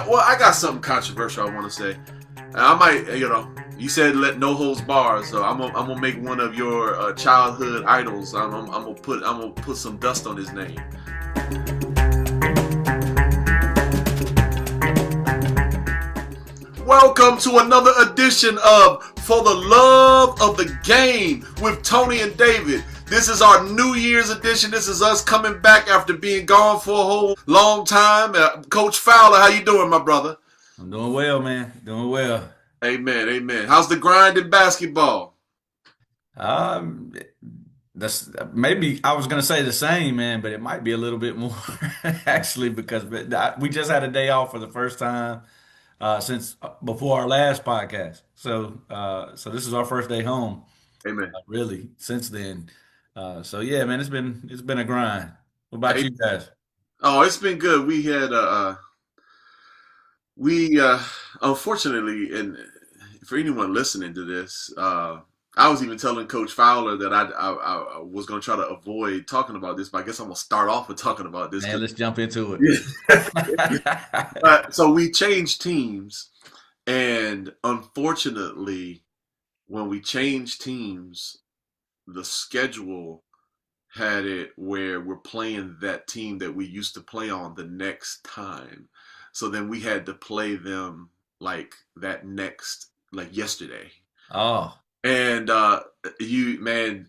Well, I got something controversial I want to say. And I might, you said let no holds bars, so I'm gonna make one of your childhood idols. I'm gonna put some dust on his name. Welcome to another edition of For the Love of the Game with Tony and David. This is our New Year's edition. This is us coming back after being gone for a whole long time. Coach Fowler, how you doing, my brother? I'm doing well, man. Doing well. Amen, amen. How's the grind in basketball? Um, that's maybe I was gonna say the same, man, but it might be a little bit more actually because we just had a day off for the first time since before our last podcast. So this is our first day home, Amen. really, since then. So yeah, man, it's been a grind. What about Amen. you guys? Oh, it's been good. We unfortunately, and for anyone listening to this, I was even telling Coach Fowler that I was going to try to avoid talking about this, but I guess I'm going to start off with talking about this Man, because let's jump into so we changed teams, and unfortunately, when we changed teams, the schedule had it where we're playing that team that we used to play on the next time. So then we had to play them like that next, like yesterday. Oh, And you, man,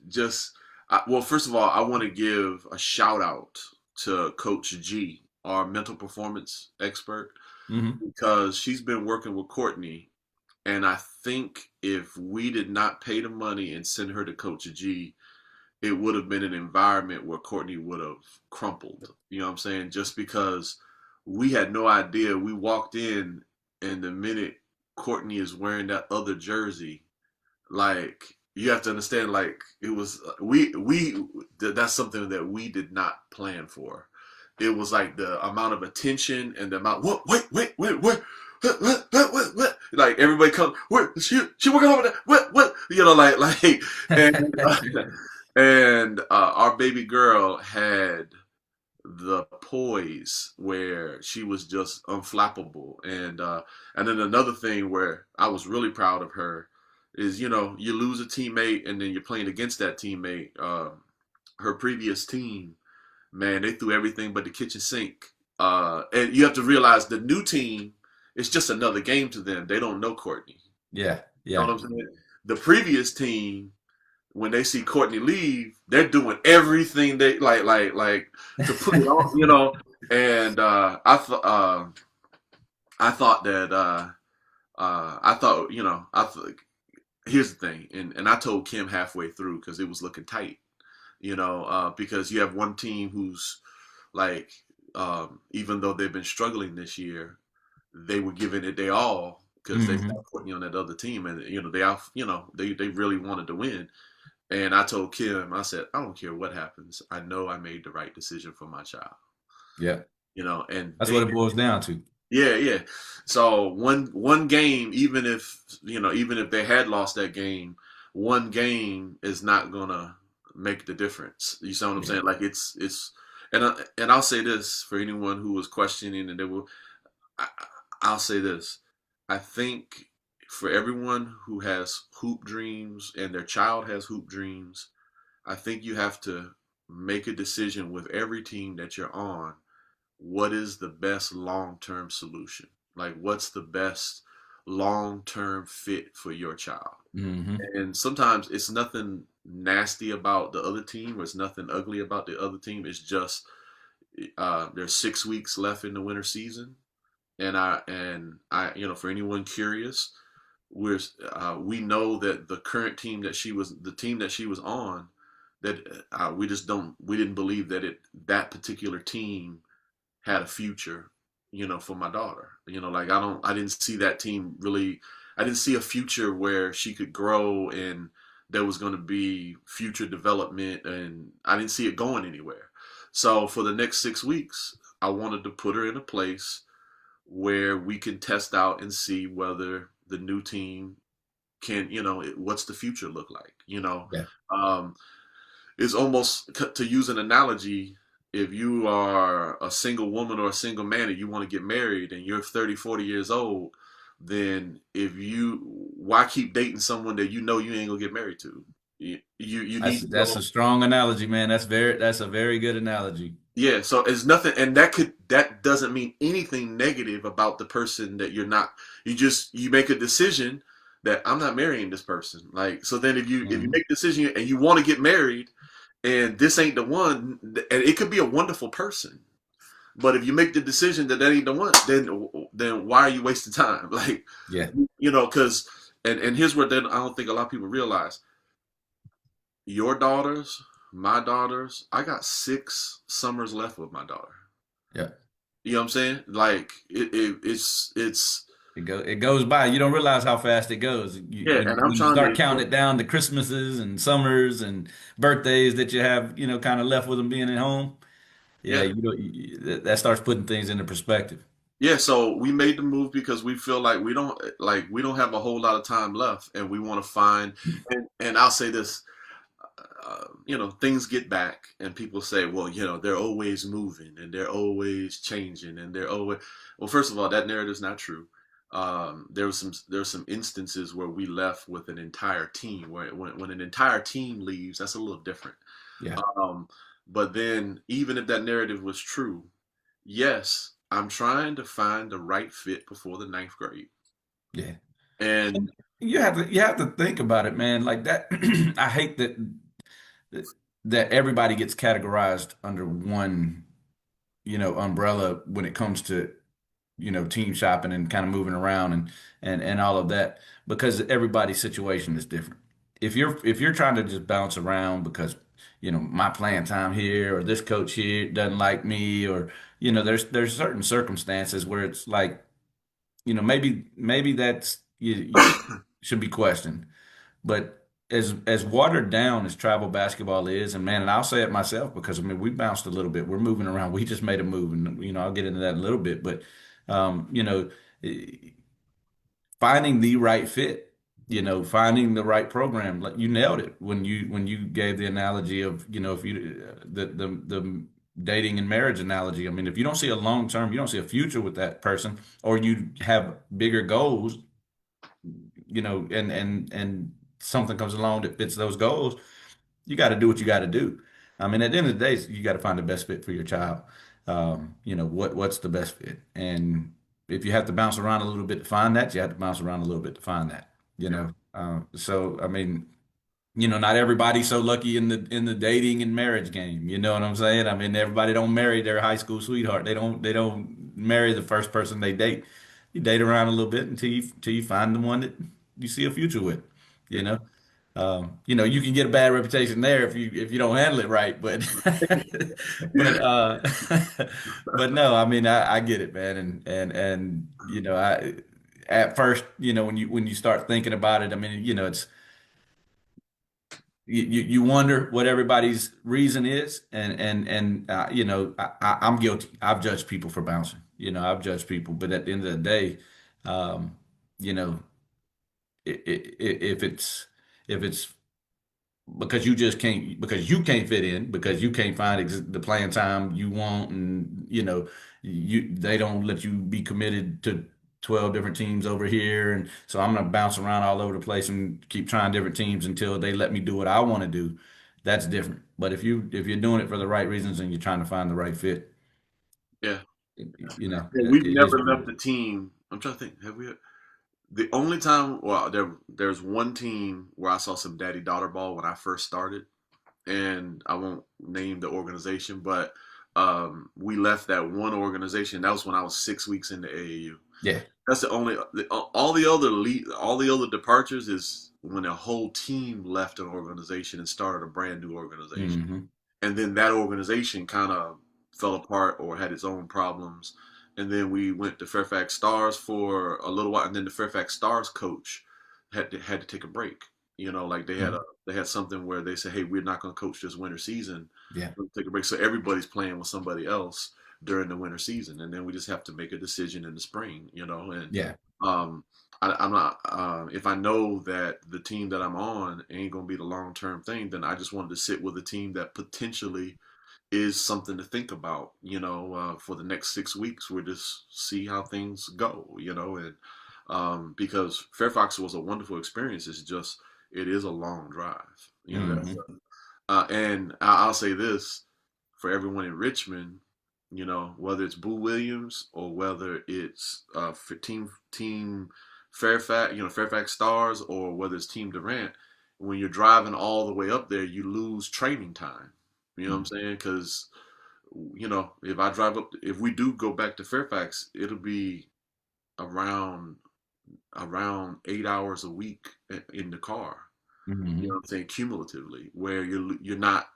well, first of all, I want to give a shout out to Coach G, our mental performance expert, hmm because she's been working with Courtney. And I think if we did not pay the money and send her to Coach G, it would have been an environment where Courtney would have crumpled. You know what I'm saying? Just because we had no idea. We walked in, and the minute Courtney is wearing that other jersey, like you have to understand, like it was that's something that we did not plan for. It was like the amount of attention and the amount. What? Wait. What? Like everybody comes. Where she working over there? What? Like, and our baby girl had the poise where she was just unflappable. And then another thing where I was really proud of her is, you lose a teammate and then you're playing against that teammate. Her previous team, man, they threw everything but the kitchen sink. And you have to realize the new team is just another game to them. They don't know Courtney. yeah, You know yeah. what I'm saying? The previous team, when they see Courtney leave, they're doing everything they like to put it on. And I thought that I thought here's the thing, and I told Kim halfway through because it was looking tight, because you have one team who's like, even though they've been struggling this year, they were giving it their all because they hmm got Courtney on that other team, and they really wanted to win. And I told Kim, I said, I don't care what happens. I know I made the right decision for my child. Yeah. And That's what it boils down to. yeah. So one game, even if they had lost that game, one game is not gonna make the difference. You see what I'm Yeah. saying? Like and I'll say this for anyone who was questioning, and they will. I, I'll say this. I think for everyone who has hoop dreams and their child has hoop dreams, I think you have to make a decision with every team that you're on. What is the best long term solution? Like, what's the best long term fit for your child? hmm And sometimes it's nothing nasty about the other team, or it's nothing ugly about the other team. It's just there's 6 weeks left in the winter season, and I, for anyone curious, we know that the current team that the team that she was on, that we didn't believe that particular team had a future, for my daughter. Like I didn't see that team really. I didn't see a future where she could grow and there was going to be future development, and I didn't see it going anywhere. So for the next 6 weeks, I wanted to put her in a place where we can test out and see whether the new team can, what's the future look like. Yeah. Um, it's almost, to use an analogy, if you are a single woman or a single man and you want to get married and you're 30, 40 years old, then why keep dating someone that you know you ain't gonna get married to? You need to That's go. a strong analogy, man. That's a very good analogy. Yeah, so it's nothing, and that doesn't mean anything negative about the person that you're not. You make a decision that I'm not marrying this person. Like, so then if you Mhm. make a decision and you want to get married and this ain't the one, and it could be a wonderful person, but if you make the decision that ain't the one, then why are you wasting time? Like, Yeah. because and here's what then I don't think a lot of people realize: your daughters, my daughters, I got 6 summers left with my daughter. Yeah. You know what I'm saying? Like it's It goes by. You don't realize how fast it goes. yeah, and I'm When you trying to start enjoy. counting it down to Christmases and summers and birthdays that you have, kind of left with them being at home. Yeah, Yeah, that starts putting things into perspective. yeah. So we made the move because we feel like we don't have a whole lot of time left, and we want to find. And I'll say this: things get back, and people say, well, they're always moving and they're always changing and they're always. Well, first of all, that narrative's not true. There were some instances where we left with an entire team. Where when an entire team leaves, that's a little different. Yeah, Um, but then, even if that narrative was true, yes, I'm trying to find the right fit before the ninth grade, yeah. and You have to think about it, man. Like that. I hate that everybody gets categorized under one, umbrella when it comes to team shopping and kind of moving around and all of that because everybody's situation is different. If you're trying to just bounce around because my playing time here or this coach here doesn't like me or there's certain circumstances where it's like maybe that's you should be questioned. But as watered down as travel basketball is, and man, and I'll say it myself because I mean we bounced a little bit. We're moving around. We just made a move, and I'll get into that in a little bit. But um, you know, eh, finding the right fit, finding the right program. Like you nailed it when you gave the analogy of if you the dating and marriage analogy. I mean, if you don't see a long term, you don't see a future with that person, or you have bigger goals, and something comes along that fits those goals, you got to do what you got to do. I mean, at the end of the day, you got to find the best fit for your child. What's the best fit? And if you have to bounce around a little bit to find that, you have to bounce around a little bit to find that. yeah, So I mean, not everybody's so lucky in the dating and marriage game. You know what I'm saying? I mean, everybody don't marry their high school sweetheart. They don't marry the first person they date. You date around a little bit until you find the one that you see a future with. yeah. You know, you can get a bad reputation there if you don't handle it right. But but but no, I mean, I get it, man, and I at first, when you start thinking about it, I mean, it's you wonder what everybody's reason is, and I'm guilty. I've judged people for bouncing. I've judged people, but at the end of the day, um, you know, if it's because you can't fit in because you can't find the playing time you want, and they don't let you be committed to 12 different teams over here, and so I'm gonna bounce around all over the place and keep trying different teams until they let me do what I want to do. That's different. But if you're doing it for the right reasons and you're trying to find the right fit, Yeah. Well, it we've is never what it left is. the team. I'm trying to think. Have we? The only time, well, there's one team where I saw some daddy daughter ball when I first started, and I won't name the organization, but we left that one organization. That was when I was 6 weeks into AAU. Yeah. That's all the other departures is when a whole team left an organization and started a brand new organization, Hmm. and then that organization kind of fell apart or had its own problems. And then we went to Fairfax Stars for a little while, and then the Fairfax Stars coach had to take a break. Like they had something where they said, "Hey, we're not going to coach this winter season. Yeah. We'll take a break." So everybody's playing with somebody else during the winter season, and then we just have to make a decision in the spring. And Yeah. um, I'm not. If I know that the team that I'm on ain't going to be the long term thing, then I just wanted to sit with a team that potentially is something to think about, for the next 6 weeks. We'll just see how things go, and because Fairfax was a wonderful experience. It's just it is a long drive, Hmm. and I'll say this for everyone in Richmond, whether it's Boo Williams or whether it's for team Fairfax, Fairfax Stars, or whether it's Team Durant, when you're driving all the way up there, you lose training time. You know what I'm saying? Because if we do go back to Fairfax, it'll be around 8 hours a week in the car. You know Hmm. what I'm saying? Cumulatively, where you're not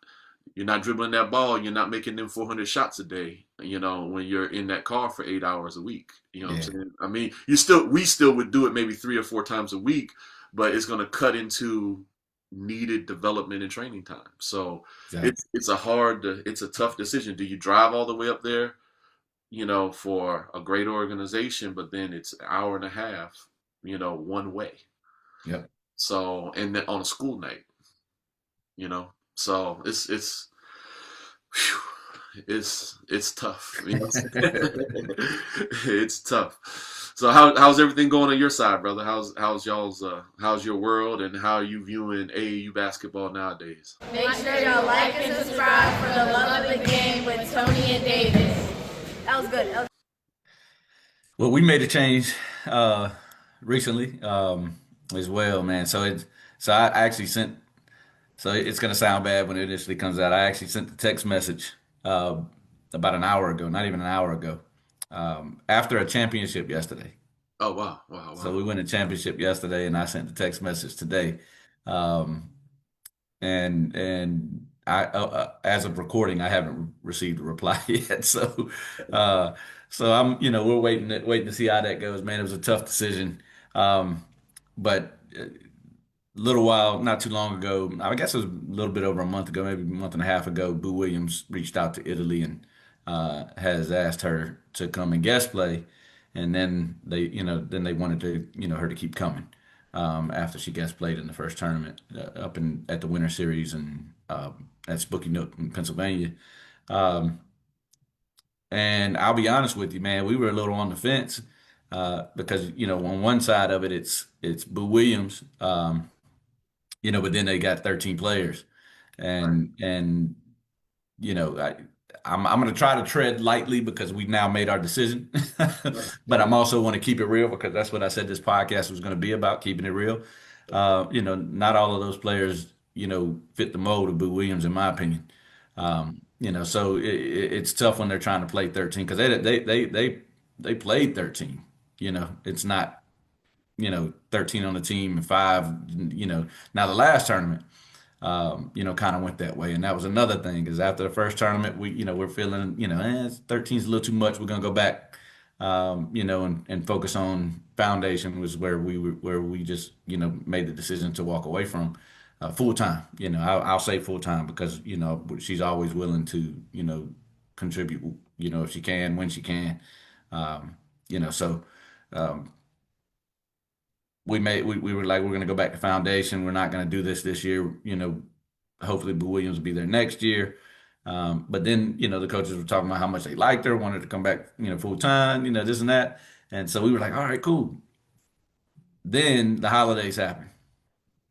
dribbling that ball, you're not making them 400 shots a day, when you're in that car for 8 hours a week. You know what I'm Yeah, saying? I mean, we still would do it maybe 3 or 4 times a week, but it's going to cut into needed development and training time. So exactly. it's a tough decision. Do you drive all the way up there, for a great organization, but then it's an hour and a half, one way. Yep. So, and then on a school night, so whew, it's tough. It's tough. So how's everything going on your side, brother? How's your world, and how are you viewing AAU basketball nowadays? Make sure y'all like and subscribe for the love of the game with Tony and Davis. That was good. Well, we made a change uh recently as well, man. So I actually sent so it's gonna sound bad when it initially comes out. I actually sent the text message uh about an hour ago, not even an hour ago, after a championship yesterday. Oh, wow, wow, So wow. we won a championship yesterday, and I sent the text message today. Um, and as of recording, I haven't received a reply yet. Uh, so we're waiting to see how that goes, man. It was a tough decision. But a little while, not too long ago, I guess it was a little bit over a month ago, maybe a month and a half ago, Boo Williams reached out to Italy and has asked her to come and guest play. And then they wanted her to keep coming after she guest played in the first tournament up at the Winter Series and at Spooky Nook in Pennsylvania. Um, and I'll be honest with you, man, we were a little on the fence because on one side of it, it's Boo Williams. But then they got 13 players, Right. and you know, I, I'm going to try to tread lightly because we've now made our decision, Right. but I'm also want to keep it real because that's what I said this podcast was going to be about, keeping it real. Not all of those players, fit the mold of Boo Williams, in my opinion. So it's tough when they're trying to play 13 because they played 13. It's not 13 on the team and five. Now the last tournament kind of went that way. And that was another thing because after the first tournament, we're feeling, 13 is a little too much. We're gonna go back, and focus on foundation was where we just, made the decision to walk away from full time. I'll say full time because she's always willing to, contribute, if she can, when she can. So. Um, we were like we're going to go back to foundation. We're not going to do this year. Hopefully Boo Williams will be there next year. But then the coaches were talking about how much they liked her, wanted to come back full time, this and that. And so we were like, all right, cool. Then the holidays happened,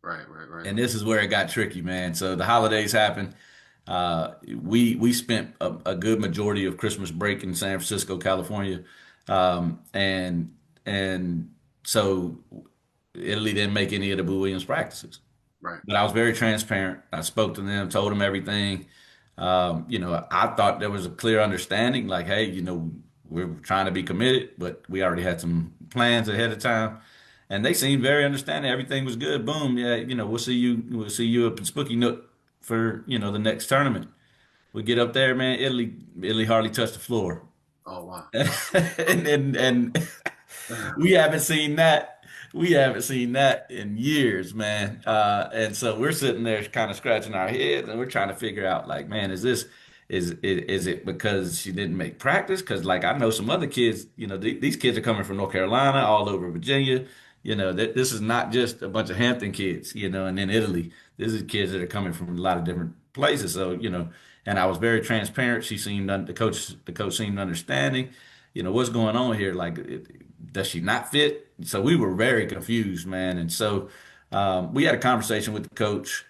Right. Right. Right. and this is where it got tricky, man. So the holidays happened. We spent a good majority of Christmas break in San Francisco, California, and so Italy didn't make any of the Boo Williams practices. Right. But I was very transparent. I spoke to them, told them everything. I thought there was a clear understanding, like, hey, we're trying to be committed, but we already had some plans ahead of time. And they seemed very understanding. Everything was good. Boom, yeah, we'll see you up in Spooky Nook for, the next tournament. We get up there, man, Italy hardly touched the floor. Oh, wow. And we haven't seen that. We haven't seen that in years, man. And so we're sitting there kind of scratching our heads and we're trying to figure out like, man, is it because she didn't make practice? Because like I know some other kids, these kids are coming from North Carolina, all over Virginia. This is not just a bunch of Hampton kids, and then Italy. This is kids that are coming from a lot of different places. So, and I was very transparent. The coach seemed understanding. What's going on here? Like, does she not fit? So we were very confused, man. And so we had a conversation with the coach.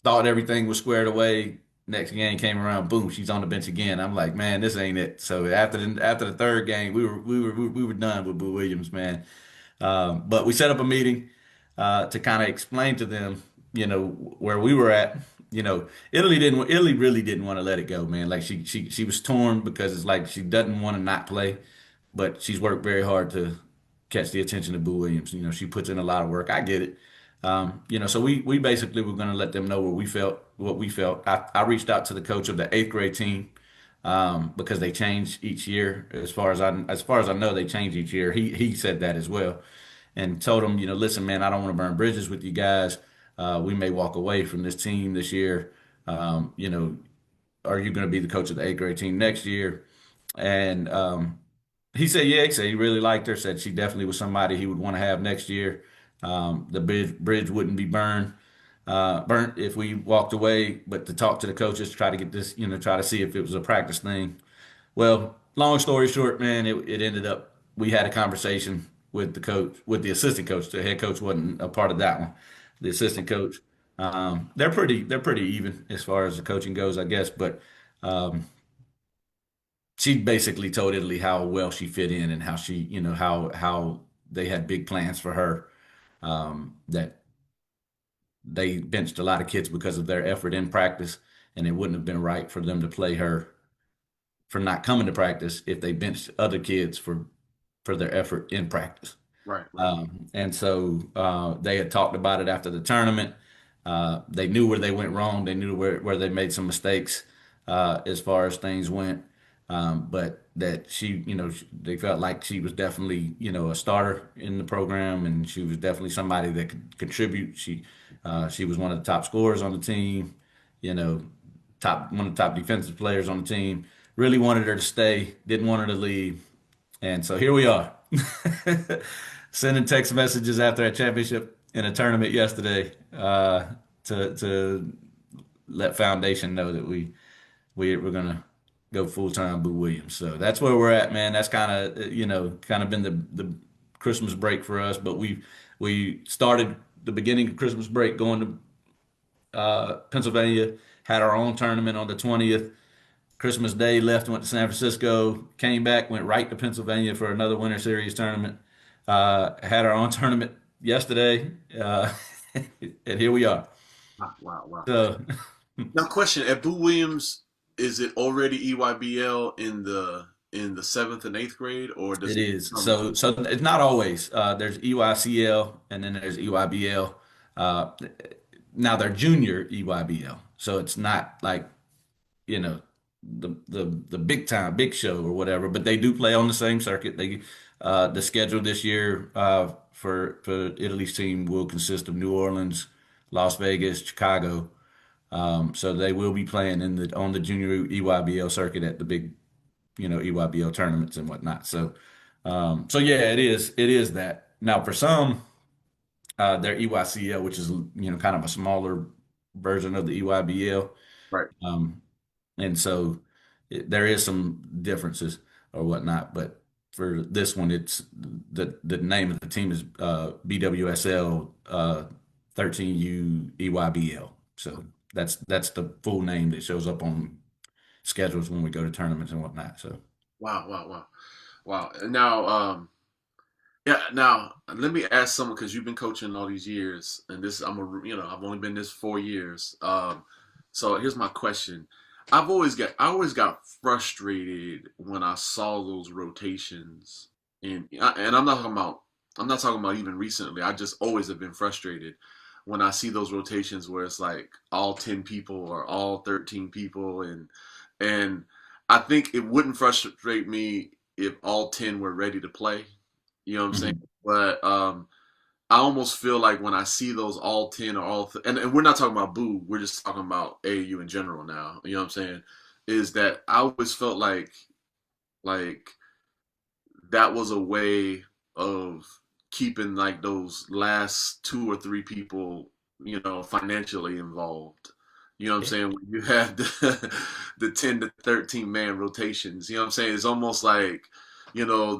Thought everything was squared away. Next game came around, boom, she's on the bench again. I'm like, man, this ain't it. So after the third game, we were done with Boo Williams, man. But we set up a meeting to kind of explain to them, where we were at. Italy really didn't want to let it go, man. Like she was torn because it's like she doesn't want to not play, but she's worked very hard to catch the attention of Boo Williams. She puts in a lot of work. I get it. So we basically were going to let them know what we felt. I reached out to the coach of the eighth grade team because they change each year. As far as I know, they change each year. He said that as well, and told him, listen, man, I don't want to burn bridges with you guys. We may walk away from this team this year. Um, you know, are you going to be the coach of the eighth grade team next year? And he said, yeah, he said he really liked her, said she definitely was somebody he would want to have next year. The bridge wouldn't be burnt if we walked away, but to talk to the coaches, try to get this, try to see if it was a practice thing. Well, long story short, man, it ended up, we had a conversation with the coach, with the assistant coach. The head coach wasn't a part of that one. The assistant coach, they're pretty even as far as the coaching goes, I guess. But um, she basically told Italy how well she fit in and how she, how they had big plans for her. That they benched a lot of kids because of their effort in practice, and it wouldn't have been right for them to play her for not coming to practice if they benched other kids for their effort in practice. Right, right. And so they had talked about it after the tournament. They knew where they went wrong. They knew where they made some mistakes as far as things went. But that she, they felt like she was definitely, a starter in the program, and she was definitely somebody that could contribute. She was one of the top scorers on the team, you know, one of the top defensive players on the team. Really wanted her to stay, didn't want her to leave. And so here we are, sending text messages after a championship in a tournament yesterday to let Foundation know that we're gonna go full time Boo Williams. So that's where we're at, man. That's kind of been the Christmas break for us. But we started the beginning of Christmas break going to Pennsylvania, had our own tournament on the 20th. Christmas Day left, went to San Francisco, came back, went right to Pennsylvania for another Winter Series tournament. Had our own tournament yesterday, and here we are. Wow, wow, wow. So Now, question: at Boo Williams, is it already EYBL in the seventh and eighth grade, or does it it is. come? So it's not always. There's EYCL and then there's EYBL. Uh, Now they're junior EYBL, so it's not like you know the big time big show or whatever. But they do play on the same circuit. The schedule this year for Italy's team will consist of New Orleans, Las Vegas, Chicago. So they will be playing on the junior EYBL circuit at the big EYBL tournaments and whatnot. So yeah, it is that. Now for some, their EYCL, which is kind of a smaller version of the EYBL, Right. um, and so there is some differences or whatnot. But for this one, it's the name of the team is BWSL 13U EYBL. So that's the full name that shows up on schedules when we go to tournaments and whatnot. So Wow, wow, wow, wow. Now, yeah. Now, let me ask someone because you've been coaching all these years, and I've only been this 4 years. So here's my question. I always got frustrated when I saw those rotations, and I'm not talking about even recently. I just always have been frustrated when I see those rotations where it's like all 10 people or all 13 people, and I think it wouldn't frustrate me if all 10 were ready to play. You know what I'm saying? mhm. But I almost feel like when I see those all 10 or and we're not talking about Boo, we're just talking about AAU in general now. You know what I'm saying? Is that I always felt like that was a way of keeping like those last two or three people, financially involved. You know what I'm saying? When you have the 10 to 13 man rotations, you know what I'm saying? It's almost like, you don't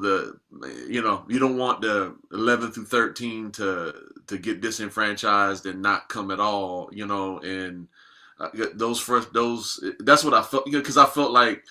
want the 11 through 13 to get disenfranchised and not come at all, and that's what I felt, because I felt like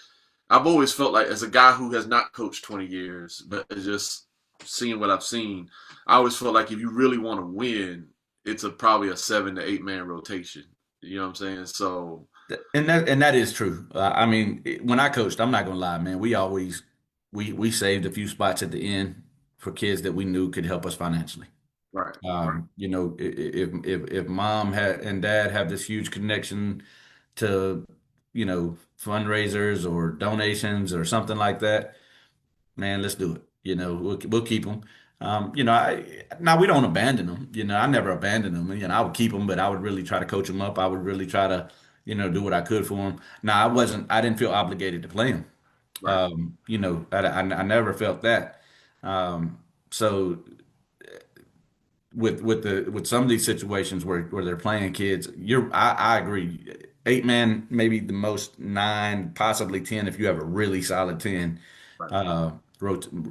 I've always felt like, as a guy who has not coached 20 years, but just seeing what I've seen, I always felt like if you really want to win, it's probably a 7 to 8 man rotation. You know what I'm saying? So, And that is true. I mean, when I coached, I'm not gonna lie, man. We always we saved a few spots at the end for kids that we knew could help us financially. right, right, If mom had and dad have this huge connection to, fundraisers or donations or something like that, man, let's do it. We'll keep them. Now we don't abandon them. I never abandoned them. I would keep them, but I would really try to coach them up. I would really try to, do what I could for them. Now I didn't feel obligated to play them. right. I never felt that. So with some of these situations where they're playing kids, I agree. 8 man, maybe the most 9, possibly 10 if you have a really solid 10 Right.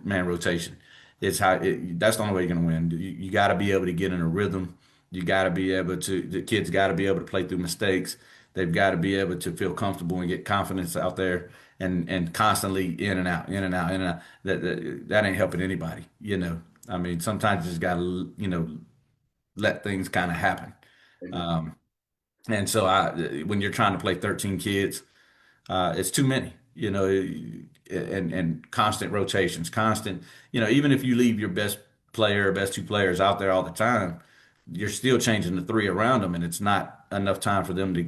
man rotation. That's the only way you're gonna win. You got to be able to get in a rhythm. You got to be able to the kids got to be able to play through mistakes. They've got to be able to feel comfortable and get confidence out there and constantly in and out, in and out, in and out. That ain't helping anybody. I mean, sometimes you just got to, let things kind of happen. Um, and so when you're trying to play 13 kids, it's too many, and constant rotations, constant, even if you leave your best player or best two players out there all the time, you're still changing the three around them, and it's not enough time for them to,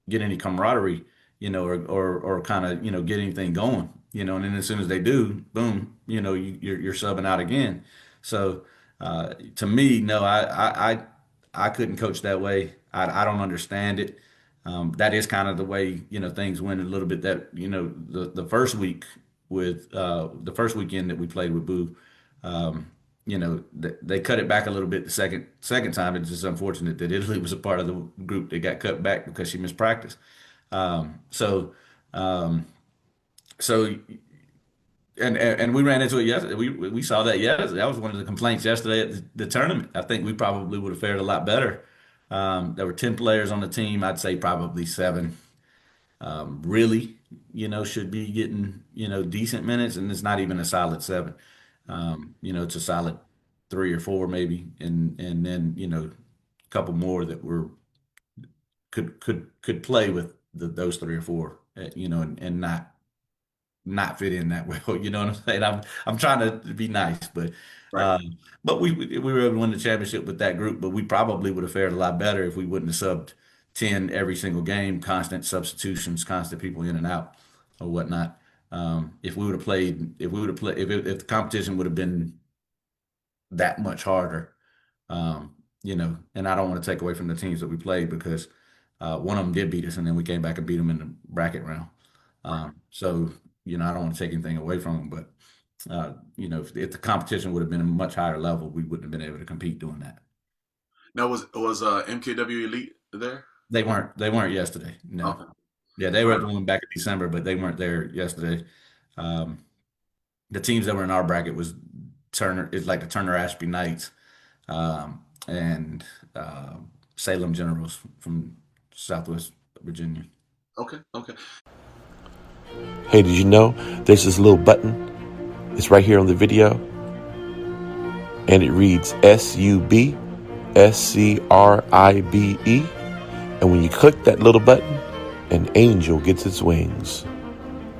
get any camaraderie, or kind of, get anything going, and then as soon as they do, boom, you're subbing out again. So to me, no, I couldn't coach that way. I don't understand it. That is kind of the way, things went a little bit. That, the first week with the first weekend that we played with Boo, they cut it back a little bit the second time. It's just unfortunate that Italy was a part of the group that got cut back because she missed practice. Um, so um, so and we ran into it yesterday. We saw that yesterday. That was one of the complaints yesterday at the tournament. I think we probably would have fared a lot better. There were 10 players on the team. I'd say probably 7 really, should be getting, decent minutes, and it's not even a solid 7. It's a solid 3 or 4 maybe, and then, a couple more that were could play with those 3 or 4, and not fit in that well. You know what I'm saying? I'm trying to be nice, but Right. we were able to win the championship with that group. But we probably would have fared a lot better if we wouldn't have subbed 10 every single game, constant substitutions, constant people in and out or whatnot. If we would have played, if the competition would have been that much harder, and I don't want to take away from the teams that we played because one of them did beat us, and then we came back and beat them in the bracket round. So, I don't want to take anything away from them, but if the competition would have been a much higher level, we wouldn't have been able to compete doing that. Now, was MKW Elite there? They weren't yesterday. No. Okay. Yeah, they were at the one back in December, but they weren't there yesterday. Um, the teams that were in our bracket was Turner. It's like the Turner Ashby Knights, and Salem Generals from Southwest Virginia. Okay. Okay. Hey, did you know there's this little button? It's right here on the video. And it reads SUBSCRIBE. And when you click that little button, an angel gets its wings.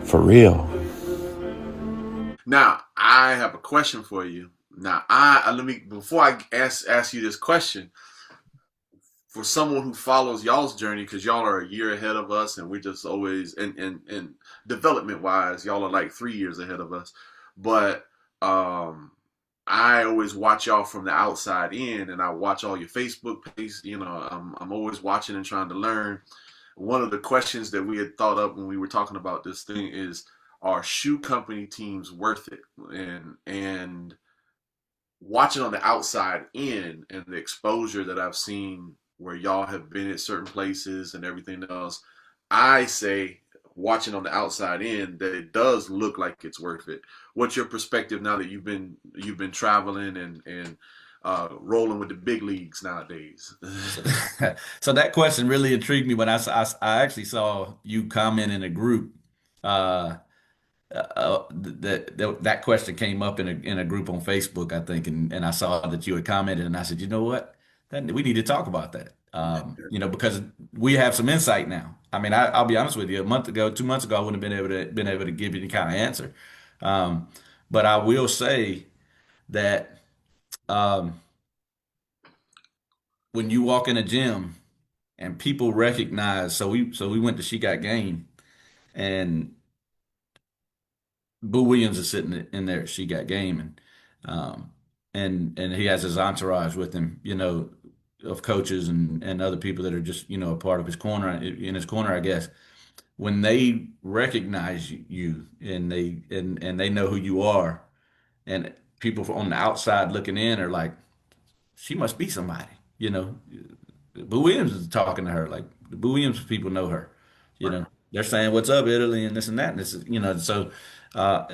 For real. Now, I have a question for you. Now, before I ask you this question, for someone who follows y'all's journey, because y'all are a year ahead of us, and we're just always in development wise, y'all are like 3 years ahead of us. But I always watch y'all from the outside in, and I watch all your Facebook pages. I'm always watching and trying to learn. One of the questions that we had thought up when we were talking about this thing is, are shoe company teams worth it? And watching on the outside in, and the exposure that I've seen where y'all have been at certain places and everything else, I say, watching on the outside in, that it does look like it's worth it. What's your perspective now that you've been traveling and rolling with the big leagues nowadays? So, so that question really intrigued me when I actually saw you comment in a group. Uh, that question came up in a group on Facebook, I think, and I saw that you had commented, and I said, you know what, we need to talk about that. Because we have some insight now. I mean, I'll be honest with you. A month ago, 2 months ago, I wouldn't have been able to give you any kind of answer. Um, but I will say that um, when you walk in a gym and people recognize, so we went to She Got Game, and Boo Williams is sitting in there. She Got Game, um, and he has his entourage with him, of coaches and other people that are just a part of his corner, in his corner, I guess. When they recognize you and they know who you are, and people on the outside looking in are like, she must be somebody, you know. Boo Williams is talking to her, like the Boo Williams people know her, you Right. know. They're saying, "What's up, Italy?" and this and that, and this, so. Uh,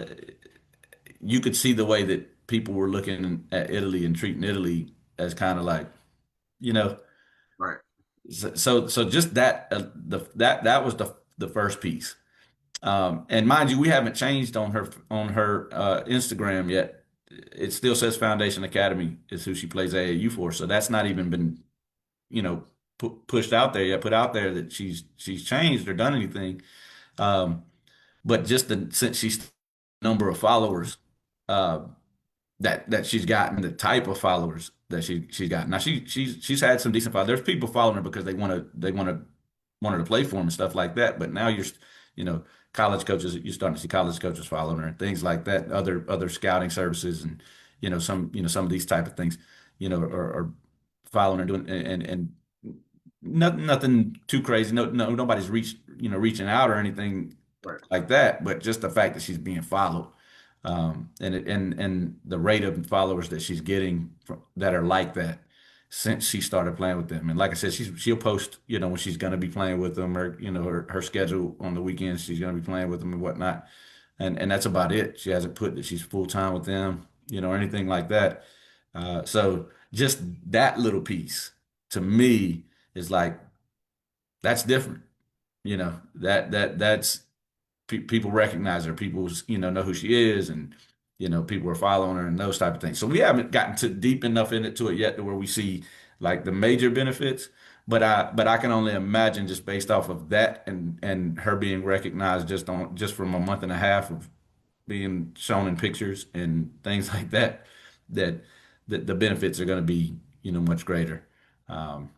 you could see the way that people were looking at Italy and treating Italy as kind of like, you know, Right. so just that that was the first piece. And mind you, we haven't changed on her Instagram yet. It still says Foundation Academy is who she plays AAU for. So that's not even been, pushed out there yet, put out there that she's changed or done anything. Um, but just since she's number of followers, uh, that she's gotten, the type of followers that she's gotten. Now she's had some decent followers. There's people following her because they want to want her to play for them and stuff like that. But now you know, college coaches, you're starting to see college coaches following her and things like that. Other scouting services and some of these type of things, are following her doing and nothing too crazy. No, nobody's reaching out or anything Right. like that. But just the fact that she's being followed, and the rate of followers that she's getting that are like that since she started playing with them. And like I said, she'll post, when she's going to be playing with them, or her schedule on the weekends, she's going to be playing with them and whatnot. And that's about it. She hasn't put that she's full time with them, or anything like that. So just that little piece to me is like, that's different. That's people recognize her. People, know who she is, and people are following her and those type of things. So we haven't gotten to deep enough into it yet to where we see like the major benefits. But I can only imagine, just based off of that and her being recognized just from a month and a half of being shown in pictures and things like that, that the benefits are going to be much greater, um,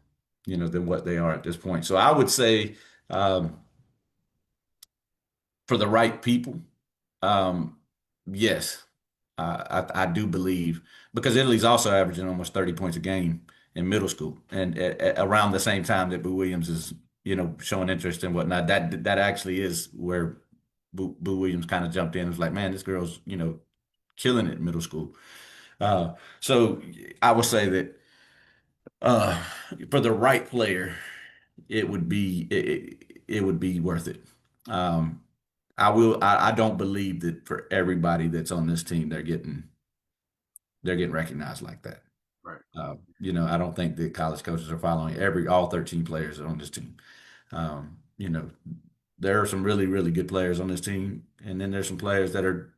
than what they are at this point. So I would say, um, for the right people, um, yes, I do believe, because Italy's also averaging almost 30 points a game in middle school, and around the same time that Boo Williams is, showing interest and whatnot. That actually is where Boo Williams kind of jumped in and was like, man, this girl's, killing it in middle school. So I would say that, uh, for the right player, it would be worth it. Um, I don't believe that for everybody that's on this team, they're getting recognized like that. Right. I don't think that college coaches are following all 13 players on this team. Um, you know, there are some really, really good players on this team, and then there's some players that are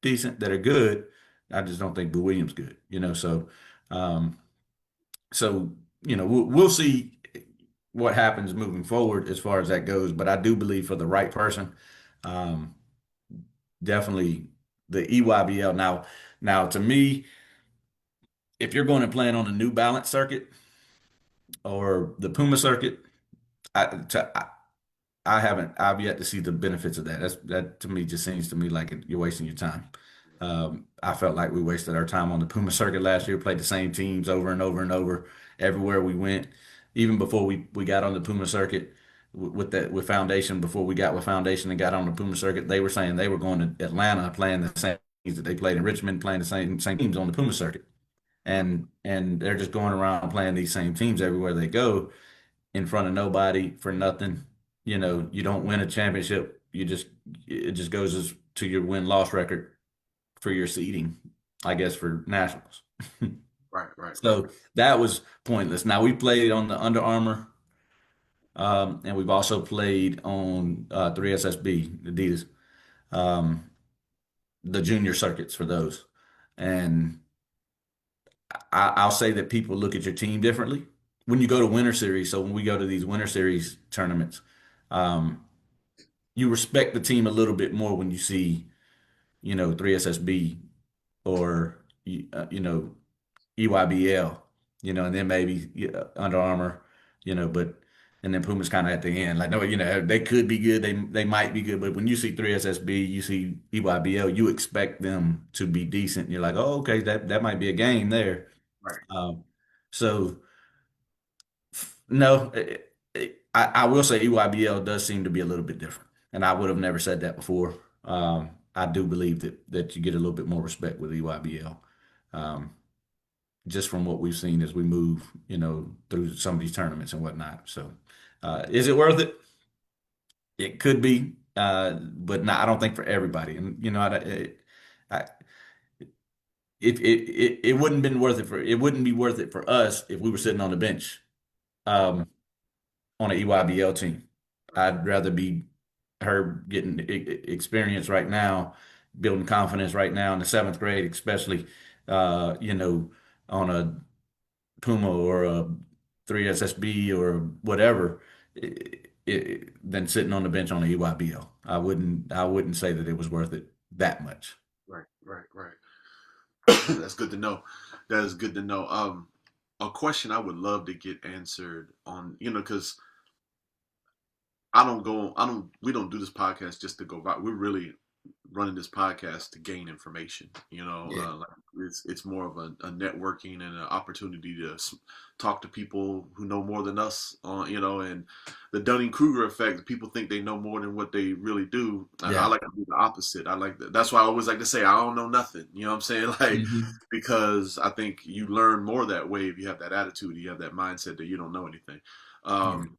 decent, that are good. I just don't think Boo Williams good. Um, we'll see what happens moving forward as far as that goes. But I do believe for the right person, um, definitely the EYBL. Now to me, if you're going to plan on the New Balance circuit or the Puma circuit, I, to, I've yet to see the benefits of that. That to me just seems to me like you're wasting your time. I felt like we wasted our time on the Puma circuit last year, played the same teams over and over and over everywhere we went. Even before we got on the Puma circuit with Foundation, before we got with Foundation and got on the Puma circuit, they were saying they were going to Atlanta, playing the same teams that they played in Richmond, playing the same teams on the Puma circuit. and they're just going around playing these same teams everywhere they go in front of nobody for nothing. You don't win a championship. It just goes to your win-loss record for your seeding, I guess, for nationals. Right, right, right, So that was pointless. Now we played on the Under Armour, and we've also played on 3SSB, Adidas, um, the junior circuits for those. And I'll say that people look at your team differently when you go to Winter Series. So when we go to these Winter Series tournaments, um, you respect the team a little bit more when you see, 3SSB or EYBL, and then maybe Under Armour, but and then Puma's kind of at the end. Like, no, they could be good, they might be good, but when you see 3SSB, you see EYBL, you expect them to be decent. And you're like, oh, okay, that might be a game there. right. Um, so no, I will say EYBL does seem to be a little bit different, and I would have never said that before. I do believe that you get a little bit more respect with EYBL. Um, just from what we've seen as we move, through some of these tournaments and whatnot. So, is it worth it? It could be, but I don't think for everybody. And I it wouldn't been worth it wouldn't be worth it for us if we were sitting on the bench, um, on an EYBL team. I'd rather be her getting experience right now, building confidence right now in the seventh grade, especially, on a Puma or a 3SSB or whatever, than sitting on the bench on the EYBL. I wouldn't say that it was worth it that much. Right, right, right. That's good to know. That is good to know. A question I would love to get answered on, because we don't do this podcast just to go by. We're really running this podcast to gain information. Yeah. Like it's more of a networking and an opportunity to talk to people who know more than us. And the Dunning Kruger effect. People think they know more than what they really do. I Yeah. like to do the opposite. I like that. That's why I always like to say I don't know nothing. You know what I'm saying? Like, Hmm. because I think you learn more that way if you have that attitude. You have that mindset that you don't know anything. Yeah. Um,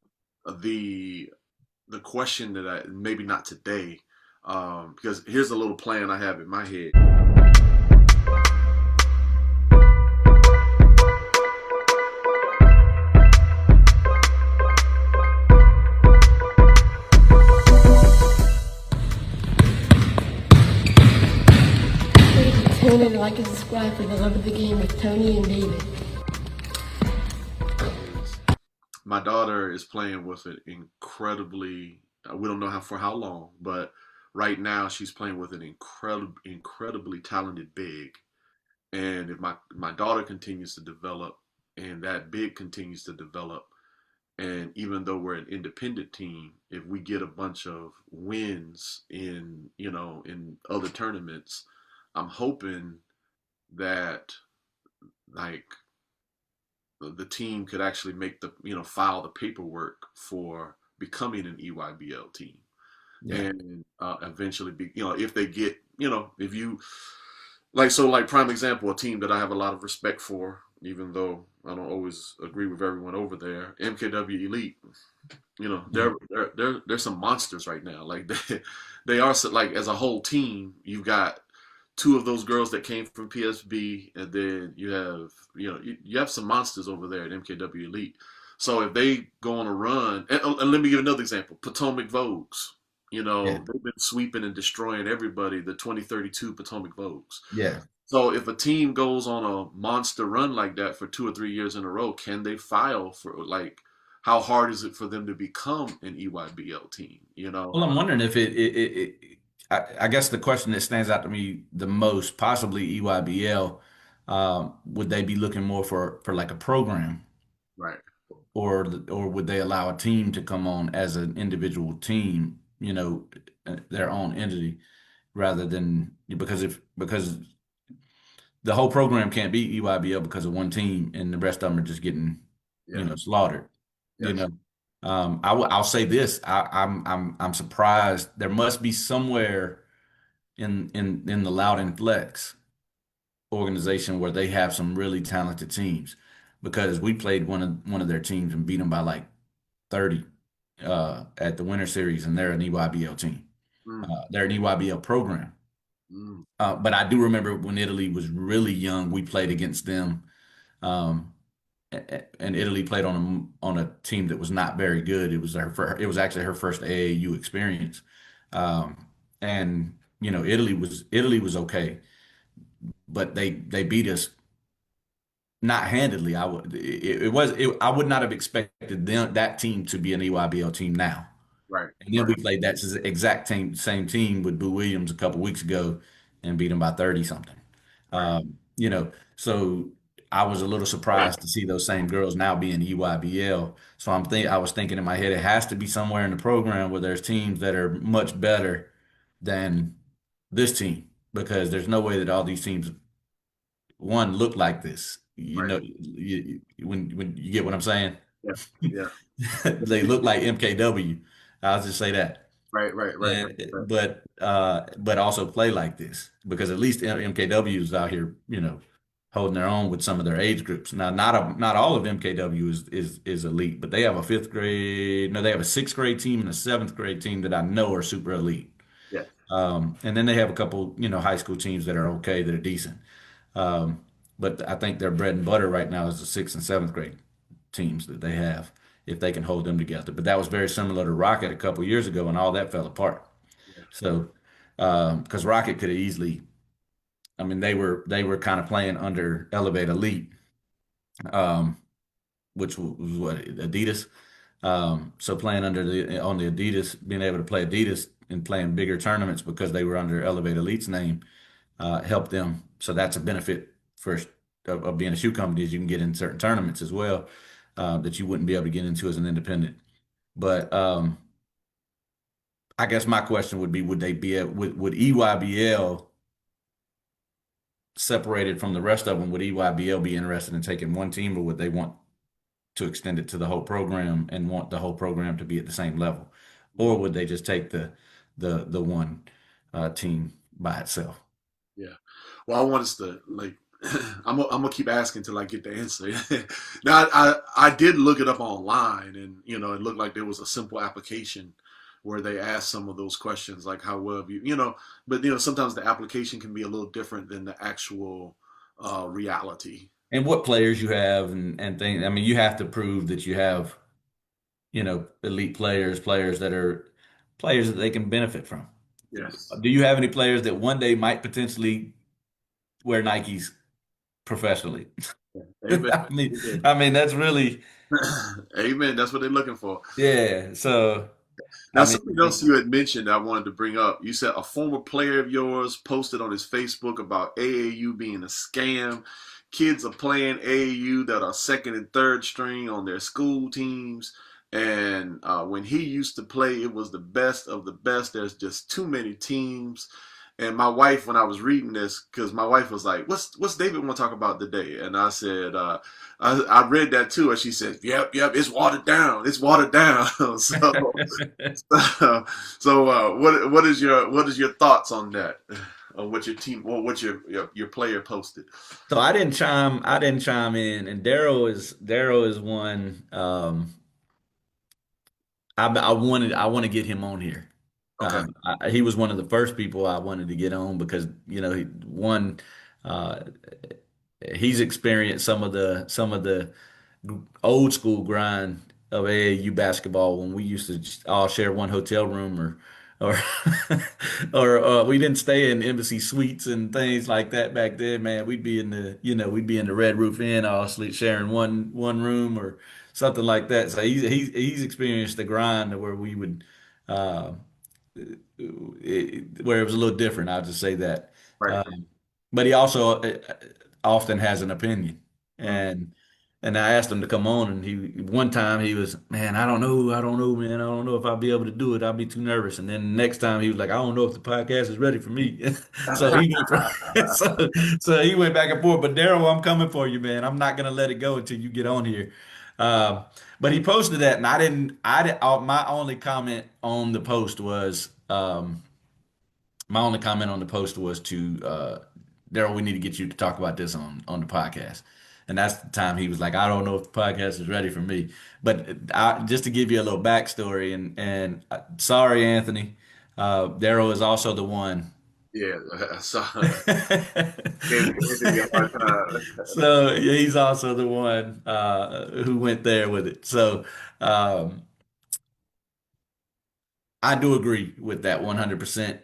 the question that I maybe not today, because here's a little plan I have in my head. Please tune in, like, and subscribe for the love of the game with Tony and David. My daughter is playing with an incredibly, we don't know for how long, but right now she's playing with an incredibly talented big. And if my daughter continues to develop and that big continues to develop, and even though we're an independent team, if we get a bunch of wins in other tournaments, I'm hoping that, like, the team could actually make file the paperwork for becoming an EYBL team, Yeah. and eventually be, if they get, if you like prime example, a team that I have a lot of respect for, even though I don't always agree with everyone over there, MKW Elite. Yeah. They're some monsters right now. Like they are, like, as a whole team. You've got two of those girls that came from PSB, and then you have some monsters over there at MKW Elite. So if they go on a run, and let me give another example: Potomac Vogues. Yeah. They've been sweeping and destroying everybody. The 2032 Potomac Vogues. Yeah. So if a team goes on a monster run like that for 2 or 3 years in a row, can they file for, like, how hard is it for them to become an EYBL team? Well, I'm wondering if I guess the question that stands out to me the most, possibly EYBL, would they be looking more for like a program, Right. or would they allow a team to come on as an individual team, their own entity, rather than because the whole program can't be EYBL because of one team and the rest of them are just getting, Yeah. slaughtered. You Yes. know, I'll say this: I'm surprised. There must be somewhere in the Loudon Flex organization where they have some really talented teams because we played one of their teams and beat them by like 30 at the Winter Series, and they're an EYBL team. Mm, They're an EYBL program. mm, But I do remember when Italy was really young, we played against them. Um, and Italy played on a team that was not very good. It was actually her first AAU experience. Um, and Italy was okay, but they beat us not handedly. I would not have expected that team to be an EYBL team now. right, And then right, we played that exact same team with Boo Williams a couple weeks ago and beat them by 30 something. right. So I was a little surprised to see those same girls now being EYBL. So I was thinking in my head, it has to be somewhere in the program where there's teams that are much better than this team because there's no way that all these teams one look like this. Right. When you get what I'm saying, Yeah, yeah. they look like MKW. I'll just say that. Right, right, right, right, And right. but also play like this because at least MKW is out here, holding their own with some of their age groups. Now, not all of MKW is elite, but they have a fifth grade. No, they have a sixth grade team and a seventh grade team that I know are super elite. Yeah, And then they have a couple, high school teams that are okay, that are decent. Um, but I think their bread and butter right now is the sixth and seventh grade teams that they have, if they can hold them together. But that was very similar to Rocket a couple years ago, and all that fell apart. yeah, So, because Rocket could have easily, I mean, they were kind of playing under Elevate Elite, um, which was what Adidas. So playing on the Adidas, being able to play Adidas and playing bigger tournaments because they were under Elevate Elite's name helped them. So that's a benefit for of being a shoe company is you can get in certain tournaments as well that you wouldn't be able to get into as an independent. But I guess my question would be, would they be would EYBL separated from the rest of them? Would EYBL be interested in taking one team, or would they want to extend it to the whole program and want the whole program to be at the same level, or would they just take the one team by itself? yeah. Well, I want us to like. I'm gonna keep asking till I get the answer. Now, I did look it up online, and it looked like there was a simple application where they asked some of those questions, like how well have you. But sometimes the application can be a little different than the actual reality. And what players you have and things. I mean, you have to prove that you have, elite players that are players that they can benefit from. Yes. Do you have any players that one day might potentially wear Nikes professionally? Amen. I mean, Amen. I mean that's really, Amen. That's what they're looking for. yeah. So, Now, I mean, something else you had mentioned I wanted to bring up. You said a former player of yours posted on his Facebook about AAU being a scam. Kids are playing AAU that are second and third string on their school teams. And when he used to play, it was the best of the best. There's just too many teams. And my wife, when I was reading this, because my wife was like, "What's David want to talk about today?" And I said, I read that too, and she said, "Yep, yep, it's watered down. It's watered down." So, what is your thoughts on that? On what your team or what your player posted? so I didn't chime in, and Daryl is one. I want to get him on here. Okay. He was one of the first people I wanted to get on because uh, he's experienced some of the old school grind of AAU basketball when we used to just all share one hotel room or or we didn't stay in embassy suites and things like that back then, man. We'd be in the Red Roof Inn all sleep sharing one room or something like that. So he's experienced the grind where we would uh where it was a little different. I'll just say that. Right. But he also often has an opinion, Mm. and I asked him to come on, and he one time he was, man, I don't know, man, I don't know if I'll be able to do it. I'll be too nervous. And then the next time he was like, I don't know if the podcast is ready for me. So he went so he went back and forth. But Daryl, I'm coming for you, man. I'm not gonna let it go until you get on here. But he posted that, and my only comment on the post was to Daryl, we need to get you to talk about this on the podcast. And that's the time he was like, I don't know if the podcast is ready for me. But just to give you a little backstory, and sorry, Anthony, Daryl is also the one. Yeah, I saw. Gave me a hard time. So yeah, he's also the one who went there with it. So um, I do agree with that 100%.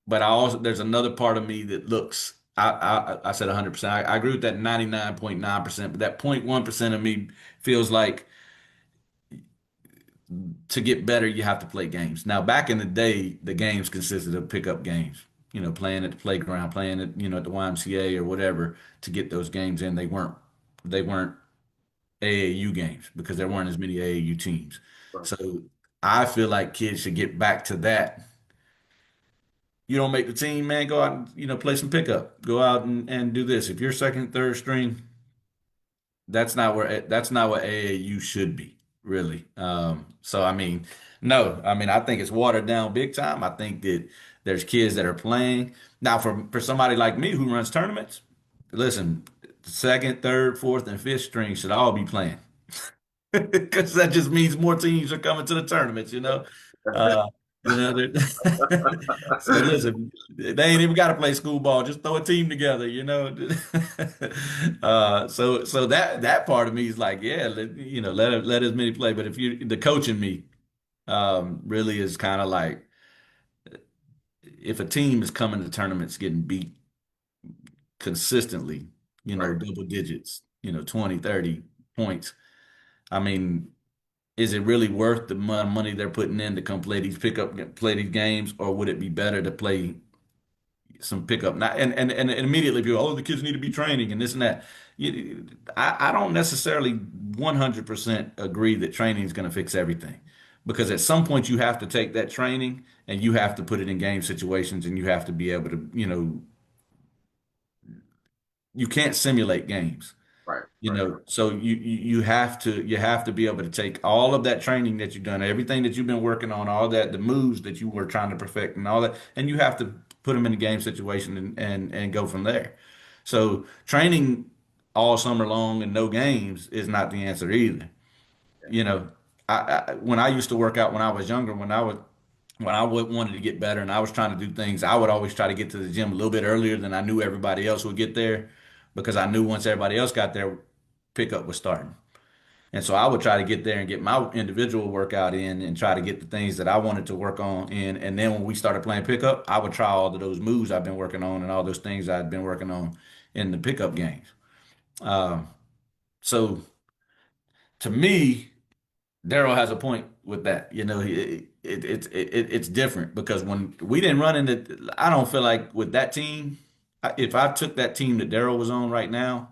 But I also there's another part of me that looks. I said 100%. I agree with that 99.9%, but that 0.1% of me feels like to get better, you have to play games. Now, back in the day, the games consisted of pickup games. Playing at the playground, playing at at the YMCA or whatever to get those games in. They weren't AAU games because there weren't as many AAU teams. Right. So I feel like kids should get back to that. You don't make the team, man, go out and, play some pickup. Go out and do this. If you're second, third string, that's not what AAU should be, really. So I mean, no, I mean I think it's watered down big time. I think that there's kids that are playing. Now for somebody like me who runs tournaments, listen, second, third, fourth, and fifth string should all be playing. Because that just means more teams are coming to the tournaments. Uh, so listen, they ain't even got to play school ball. Just throw a team together. So that part of me is like, yeah, let as many play. But if the coaching me, really is kind of like if a team is coming to tournaments getting beat consistently, Right. double digits, 20, 30 points. I mean, is it really worth the money they're putting in to come play these games, or would it be better to play some pickup? Now, and immediately people, oh, the kids need to be training and this and that. I don't necessarily 100% agree that training is going to fix everything, because at some point you have to take that training and you have to put it in game situations, and you have to be able to, you can't simulate games. Right. You Right. know, so you have to be able to take all of that training that you've done, everything that you've been working on, all that the moves that you were trying to perfect and all that, and you have to put them in a game situation and go from there. So training all summer long and no games is not the answer either. You know, when I used to work out when I was younger, wanted to get better and I was trying to do things, I would always try to get to the gym a little bit earlier than I knew everybody else would get there, because I knew once everybody else got there, pickup was starting. And so I would try to get there and get my individual workout in and try to get the things that I wanted to work on in. And then when we started playing pickup, I would try all of those moves I've been working on and all those things I'd been working on in the pickup games. Um, so to me, Daryl has a point with that. It's different because when we didn't run into, I don't feel like with that team, if I took that team that Daryl was on right now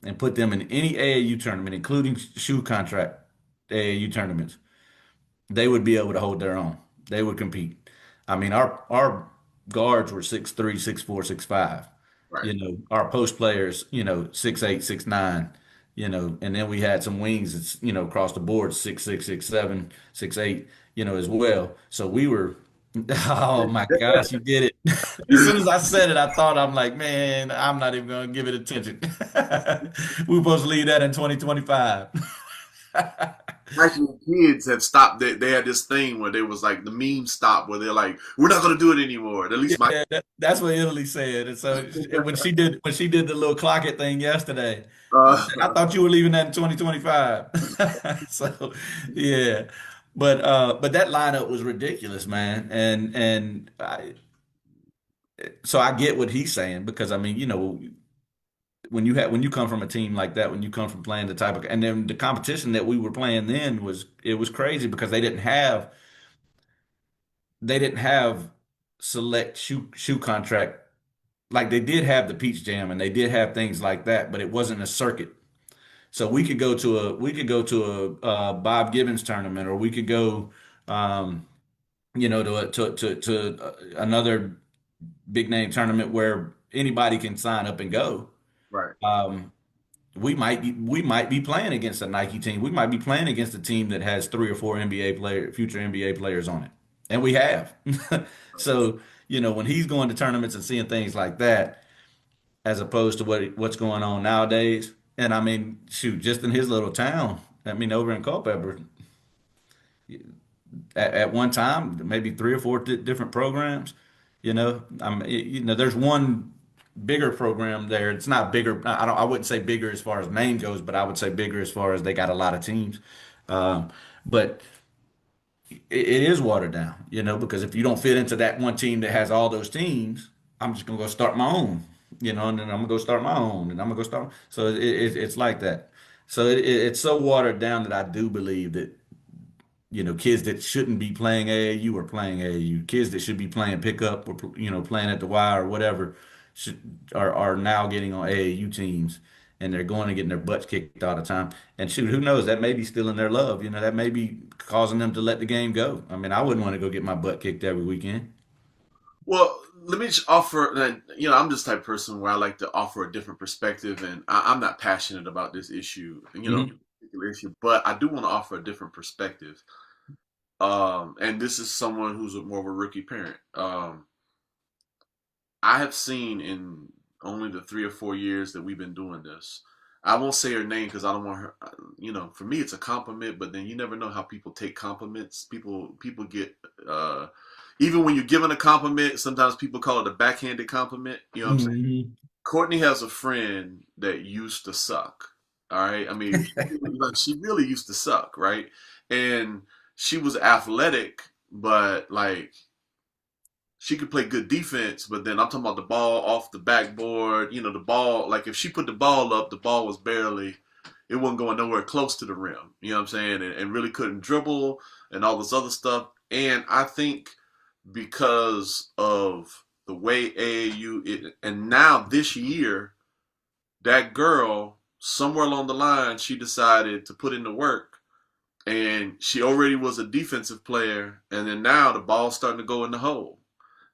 and put them in any AAU tournament, including shoe contract AAU tournaments, they would be able to hold their own. They would compete. I mean, our guards were 6'3", 6'4", 6'5". Right. Our post players, 6'8", 6'9", and then we had some wings that's, across the board, 6'6", 6'7", 6'8", as well. So we were, oh my gosh, you did it. As soon as I said it, I thought, I'm like, man, I'm not even going to give it attention. We're supposed to leave that in 2025. Actually, kids have stopped. They had this thing where they was like the meme stop where they're like, "We're not gonna do it anymore." At least my Yeah, that's what Italy said. And so when she did the little clock it thing yesterday, I uh, said, I thought you were leaving that in 2025. So yeah. But that lineup was ridiculous, man. So I get what he's saying, because I mean, when you come from a team like that, when you come from playing the type of, and then the competition that we were playing then was crazy, because they didn't have select shoe contract. Like, they did have the Peach Jam and they did have things like that, but it wasn't a circuit. So we could go to a Bob Gibbons tournament, or we could go um, to another big name tournament where anybody can sign up and go. right. Um, we might be playing against a Nike team. We might be playing against a team that has three or four future NBA players on it, and we have. So when he's going to tournaments and seeing things like that, as opposed to what's going on nowadays. And I mean, shoot, just in his little town, I mean, over in Culpeper, at one time, maybe three or four different programs. There's one bigger program there. It's not bigger. I wouldn't say bigger as far as name goes, but I would say bigger as far as they got a lot of teams. But it is watered down, because if you don't fit into that one team that has all those teams, I'm just gonna go start my own, and then I'm gonna go start my own, and I'm gonna go start. So it's like that. So it's so watered down that I do believe that kids that shouldn't be playing AAU are playing AAU. Kids that should be playing pickup or playing at the Y or whatever are now getting on AAU teams, and they're going and getting their butts kicked all the time. And shoot, who knows? That may be stealing their love. That may be causing them to let the game go. I mean, I wouldn't want to go get my butt kicked every weekend. Well, let me just offer. I'm just the type of person where I like to offer a different perspective, and I'm not passionate about this issue. Particular issue, but I do want to offer a different perspective. And this is someone who's more of a rookie parent. I have seen in only the 3 or 4 years that we've been doing this. I won't say her name because I don't want her. For me, it's a compliment, but then you never know how people take compliments. People get even when you're given a compliment, sometimes people call it a backhanded compliment. You know what I'm saying? Courtney has a friend that used to suck. All right, I mean, she really used to suck, right? And she was athletic, but like she could play good defense. But then I'm talking about the ball off the backboard. The ball, like if she put the ball up, the ball was it wasn't going nowhere close to the rim. You know what I'm saying? And really couldn't dribble and all this other stuff. And I think because of the way AAU, and now this year, that girl, somewhere along the line, she decided to put in the work. And she already was a defensive player, and then now the ball's starting to go in the hole.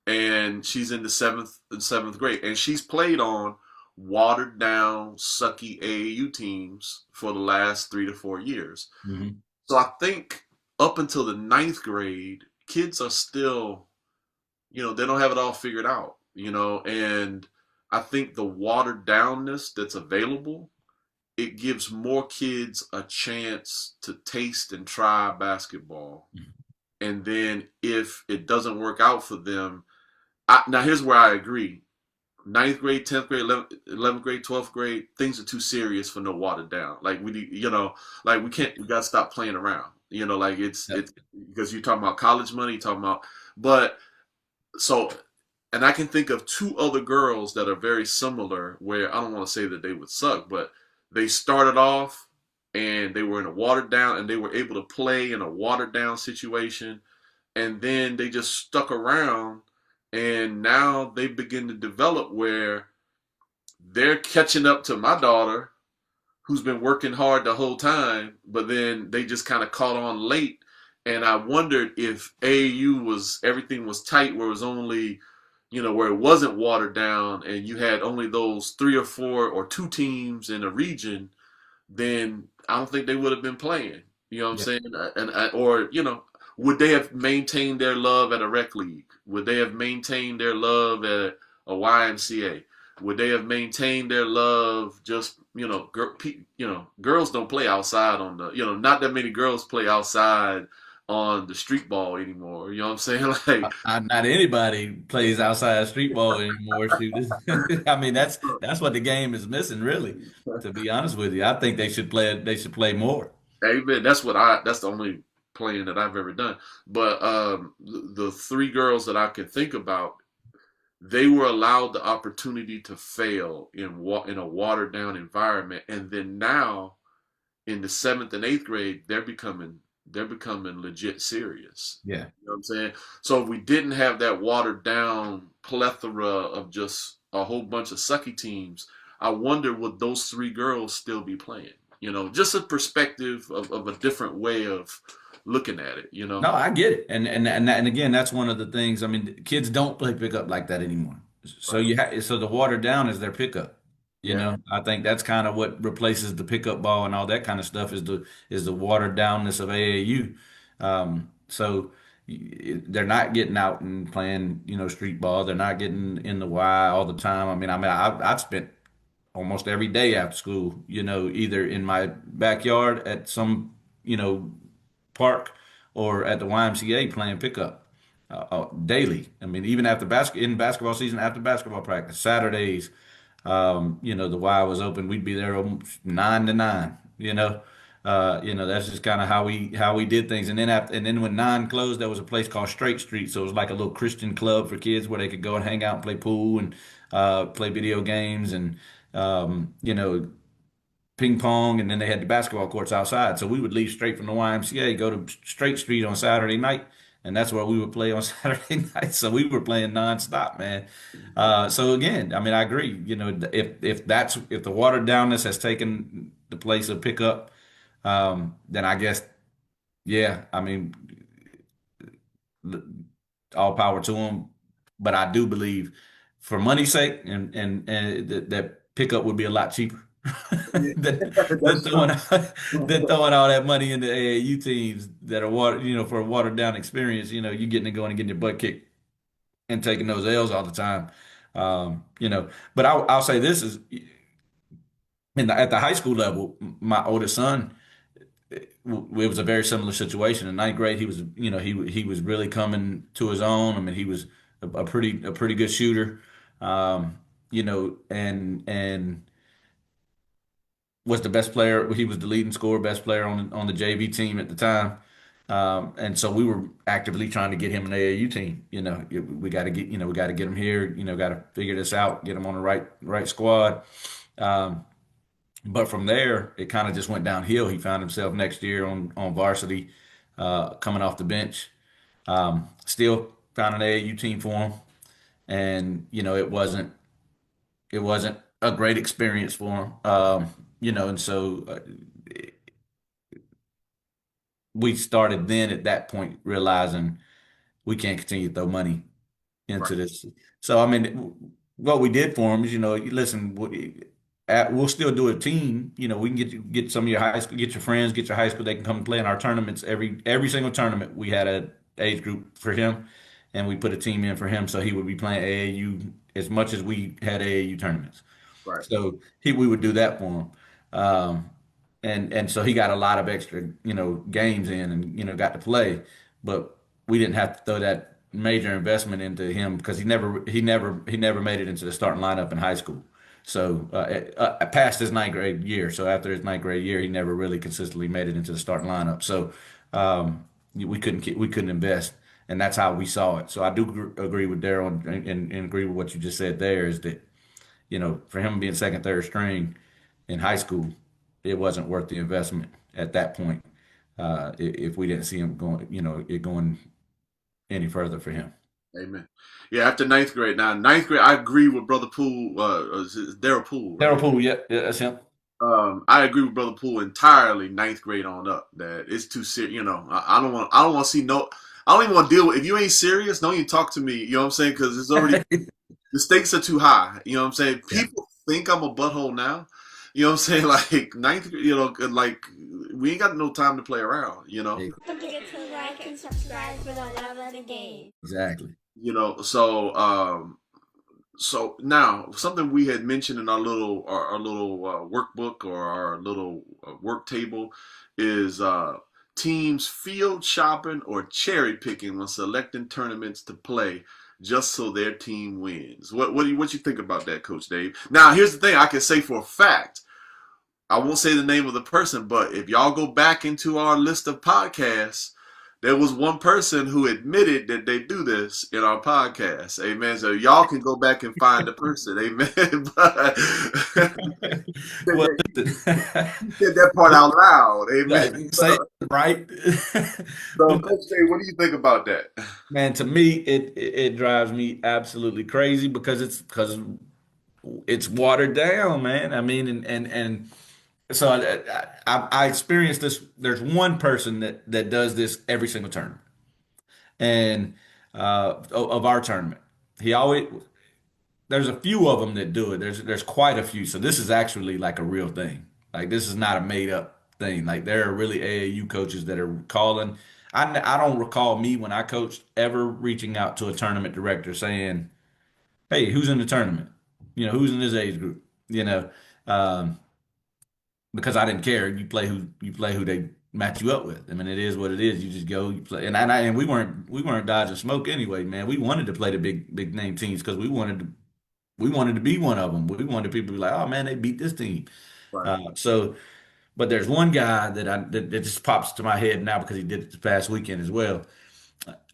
And she's in the seventh grade, and she's played on watered down, sucky AAU teams for the last 3 to 4 years. Mm-hmm. So I think up until the 9th grade, kids are still, they don't have it all figured out, and I think the watered downness that's available, it gives more kids a chance to taste and try basketball. And then if it doesn't work out for them, now here's where I agree. 9th grade, 10th grade, 11th grade, 12th grade, things are too serious for no watered down. Like we gotta stop playing around. It's because you're talking about college money, and I can think of 2 other girls that are very similar where I don't want to say that they would suck, but they started off and they were in a watered down, and they were able to play in a watered down situation, and then they just stuck around, and now they begin to develop where they're catching up to my daughter who's been working hard the whole time, but then they just kind of caught on late. And I wondered if everything was tight, where it was only, where it wasn't watered down, and you had only those 3 or 4 or 2 teams in a region, then I don't think they would have been playing. You know what I'm saying? Or would they have maintained their love at a rec league? Would they have maintained their love at a YMCA? Would they have maintained their love just, girls don't play outside on the, not that many girls play outside on the street ball anymore. You know what I'm saying? Like, not anybody plays outside street ball anymore. I mean, that's what the game is missing, really. To be honest with you, I think they should play. They should play more. Amen. That's the only playing that I've ever done. But the 3 girls that I can think about, they were allowed the opportunity to fail in a watered down environment, and then now in the 7th and 8th grade, they're becoming legit serious. Yeah. You know what I'm saying? So if we didn't have that watered down plethora of just a whole bunch of sucky teams, I wonder would those 3 girls still be playing? Just a perspective of a different way of looking at it, No, I get it. And again, that's one of the things. I mean, kids don't play pickup like that anymore. So so the watered down is their pickup. I think that's kind of what replaces the pickup ball and all that kind of stuff is the watered downness of AAU. So they're not getting out and playing, street ball. They're not getting in the Y all the time. I've spent almost every day after school, either in my backyard at some, park or at the YMCA playing pickup daily. I mean, even after in basketball season, after basketball practice, Saturdays, the Y was open. We'd be there almost 9 to 9. That's just kind of how we did things. And then when 9 closed, there was a place called Straight Street, so it was like a little Christian club for kids where they could go and hang out and play pool and play video games and ping pong. And then they had the basketball courts outside. So we would leave straight from the YMCA, go to Straight Street on Saturday night, and that's where we would play on Saturday night. So we were playing nonstop, man. So again, I mean, I agree. If the watered downness has taken the place of pickup, then I guess, yeah, I mean, all power to them. But I do believe, for money's sake, and that pickup would be a lot cheaper than throwing all that money into AAU teams that are for a watered down experience. You getting to go and getting your butt kicked and taking those L's all the time. But I'll say this is at the high school level, my oldest son, it was a very similar situation. In ninth grade, he was, he was really coming to his own. I mean, he was a pretty good shooter, and was the best player. He was the leading scorer, best player on the JV team at the time. And so we were actively trying to get him an AAU team. We got to get him here. Got to figure this out, get him on the right squad. But from there, it kind of just went downhill. He found himself next year on varsity, coming off the bench. Still found an AAU team for him, and it wasn't a great experience for him. And so we started then at that point realizing we can't continue to throw money into this. So I mean, what we did for him is, listen, we'll still do a team. We can get some of your high school, get your friends, get your high school. They can come and play in our tournaments. Every single tournament we had a age group for him, and we put a team in for him, so he would be playing AAU as much as we had AAU tournaments. Right. So we would do that for him. And so he got a lot of extra, games in and, got to play, but we didn't have to throw that major investment into him because he never made it into the starting lineup in high school. So past his ninth grade year. So after his ninth grade year, he never really consistently made it into the starting lineup. So we couldn't invest, and that's how we saw it. So I do agree with Daryl and agree with what you just said there, is that, for him being second, third string in high school, it wasn't worth the investment at that point. If we didn't see him going any further for him. Amen. Yeah, after ninth grade. Now, ninth grade, I agree with Brother Poole. Daryl Poole. Right? Daryl Poole, yeah, that's him. I agree with Brother Poole entirely. Ninth grade on up, that it's too serious. I don't want to see no. I don't even want to deal with. If you ain't serious, don't even talk to me. You know what I'm saying? Because it's already the stakes are too high. You know what I'm saying? People think I'm a butthole now. You know what I'm saying? Like ninth, like we ain't got no time to play around. Don't forget to like and subscribe for the love of the game. Exactly. So now something we had mentioned in our little workbook or our little work table is teams field shopping or cherry picking when selecting tournaments to play just so their team wins. What you think about that, Coach Dave? Now, here's the thing I can say for a fact. I won't say the name of the person, but if y'all go back into our list of podcasts, there was one person who admitted that they do this in our podcast. Amen. So y'all can go back and find the person. Amen. But get that part out loud. Amen. Say it right. So, Coach Dave, what do you think about that? Man, to me, it drives me absolutely crazy because it's watered down, man. I mean, and so I experienced this. There's one person that does this every single tournament, and of our tournament, there's a few of them that do it. There's quite a few. So this is actually like a real thing. Like this is not a made up thing. Like there are really AAU coaches that are calling. I don't recall me when I coached ever reaching out to a tournament director saying, "Hey, who's in the tournament? Who's in this age group?" You know, um, because I didn't care. You play who they match you up with. I mean, it is what it is. You just go, you play, and we weren't dodging smoke anyway, man. We wanted to play the big name teams because we wanted to be one of them. We wanted people to be like, oh man, they beat this team. Right. So, but there's one guy that just pops to my head now because he did it this past weekend as well.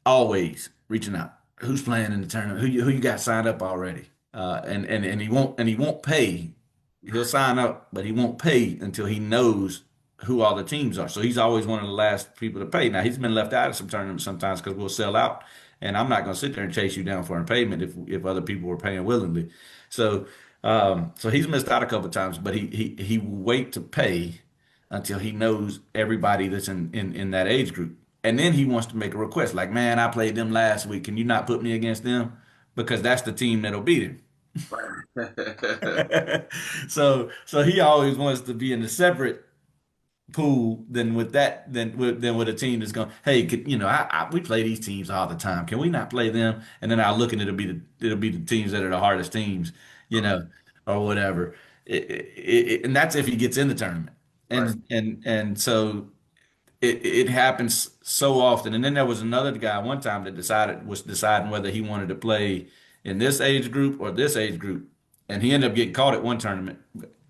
Always reaching out. Who's playing in the tournament? Who you got signed up already? And he won't pay. He'll sign up, but he won't pay until he knows who all the teams are. So he's always one of the last people to pay. Now he's been left out of some tournaments sometimes because we'll sell out, and I'm not going to sit there and chase you down for a payment if other people were paying willingly. So so he's missed out a couple of times, but he will wait to pay until he knows everybody that's in that age group. And then he wants to make a request like, man, I played them last week. Can you not put me against them? Because that's the team that'll beat him. Right. So he always wants to be in a separate pool than with a team that's going, hey, we play these teams all the time. Can we not play them? And then I look and it'll be the teams that are the hardest teams, you know, or whatever. And that's if he gets in the tournament. Right. And so it happens so often. And then there was another guy one time that was deciding whether he wanted to play in this age group or this age group. And he ended up getting caught at one tournament.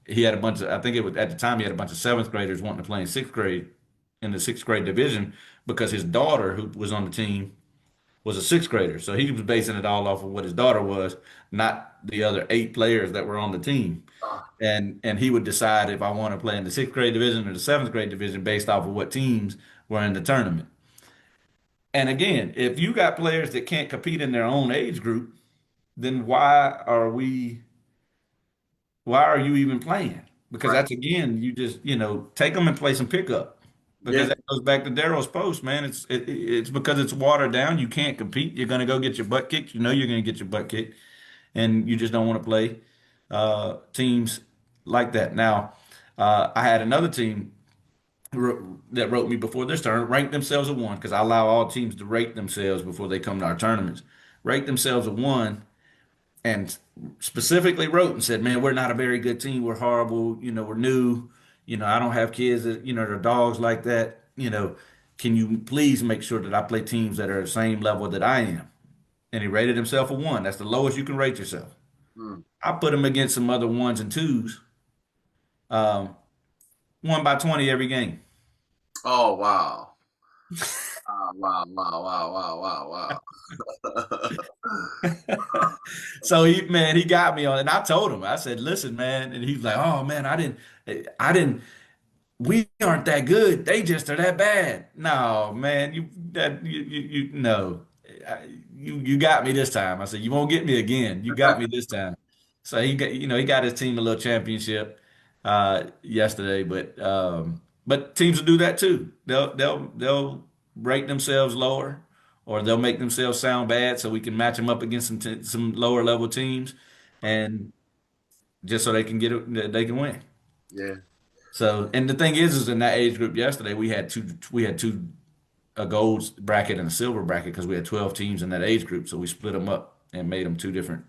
He had a bunch of, I think it was at the time, he had a bunch of seventh graders wanting to play in sixth grade in the sixth grade division because his daughter, who was on the team, was a sixth grader. So he was basing it all off of what his daughter was, not the other 8 players that were on the team. Ah, And he would decide if I want to play in the sixth grade division or the seventh grade division based off of what teams were in the tournament. And again, if you got players that can't compete in their own age group, then why are you even playing? Because right. that's again, you just take them and play some pickup. Because Yeah. that goes back to Daryl's post, man. It's because it's watered down. You can't compete. You're gonna go get your butt kicked. You know you're gonna get your butt kicked, and you just don't want to play teams like that. Now, I had another team that wrote me before this tournament, ranked themselves a one because I allow all teams to rate themselves before they come to our tournaments. Rate themselves a one, and specifically wrote and said, "Man, we're not a very good team. We're horrible. We're new. I don't have kids that they're dogs like that. Can you please make sure that I play teams that are the same level that I am?" And he rated himself a one. That's the lowest you can rate yourself. Mm. I put him against some other ones and twos. Um, won by 20 every game. Oh wow. Wow, wow, wow, wow, wow, wow. So he got me on, and I told him, I said, "Listen, man," and he's like, "Oh man, I didn't. We aren't that good. They just are that bad." No, man, no, you got me this time. I said, "You won't get me again. You got me this time." So he got his team a little championship yesterday, but teams will do that too. They'll rate themselves lower, or they'll make themselves sound bad so we can match them up against some lower level teams, and just so they can they can win. Yeah. So, and the thing is in that age group yesterday we had two a gold bracket and a silver bracket because we had 12 teams in that age group. So we split them up and made them two different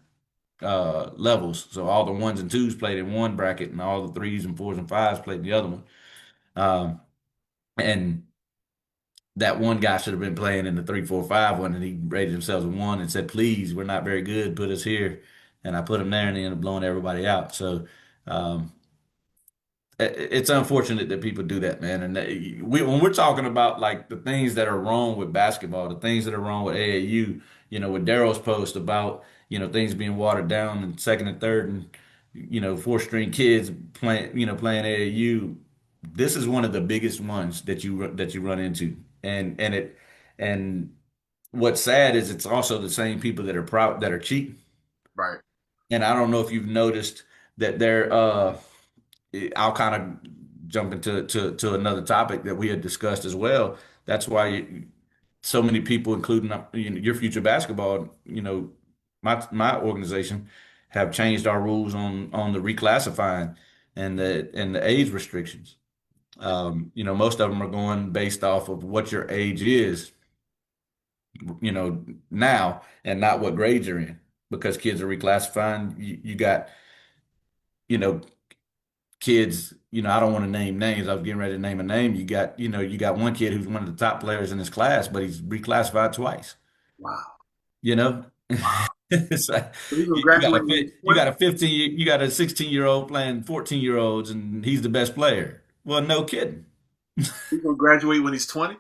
levels. So all the ones and twos played in one bracket, and all the threes and fours and fives played in the other one. Um, and that one guy should have been playing in the 3-4-5 one, and he rated himself a one and said, "Please, we're not very good. Put us here." And I put him there, and he ended up blowing everybody out. So um, it's unfortunate that people do that, man. And when we're talking about like the things that are wrong with basketball, the things that are wrong with AAU, with Daryl's post about things being watered down and second and third and fourth string kids playing AAU. This is one of the biggest ones that you run into, and what's sad is it's also the same people that are proud that are cheating. Right. And I don't know if you've noticed that I'll kind of jump into another topic that we had discussed as well. That's why so many people, including your future basketball, my organization, have changed our rules on the reclassifying and the age restrictions. Most of them are going based off of what your age is, now and not what grade you're in because kids are reclassifying. You got, you know, kids, I don't want to name names. I was getting ready to name a name. You got one kid who's one of the top players in his class, but he's reclassified twice, Wow. you know? It's like So he's gonna you got graduate a when he's you 20. got a 15 you got a 16-year-old playing 14-year-olds and he's the best player. Well, no kidding. He's gonna graduate when he's 20.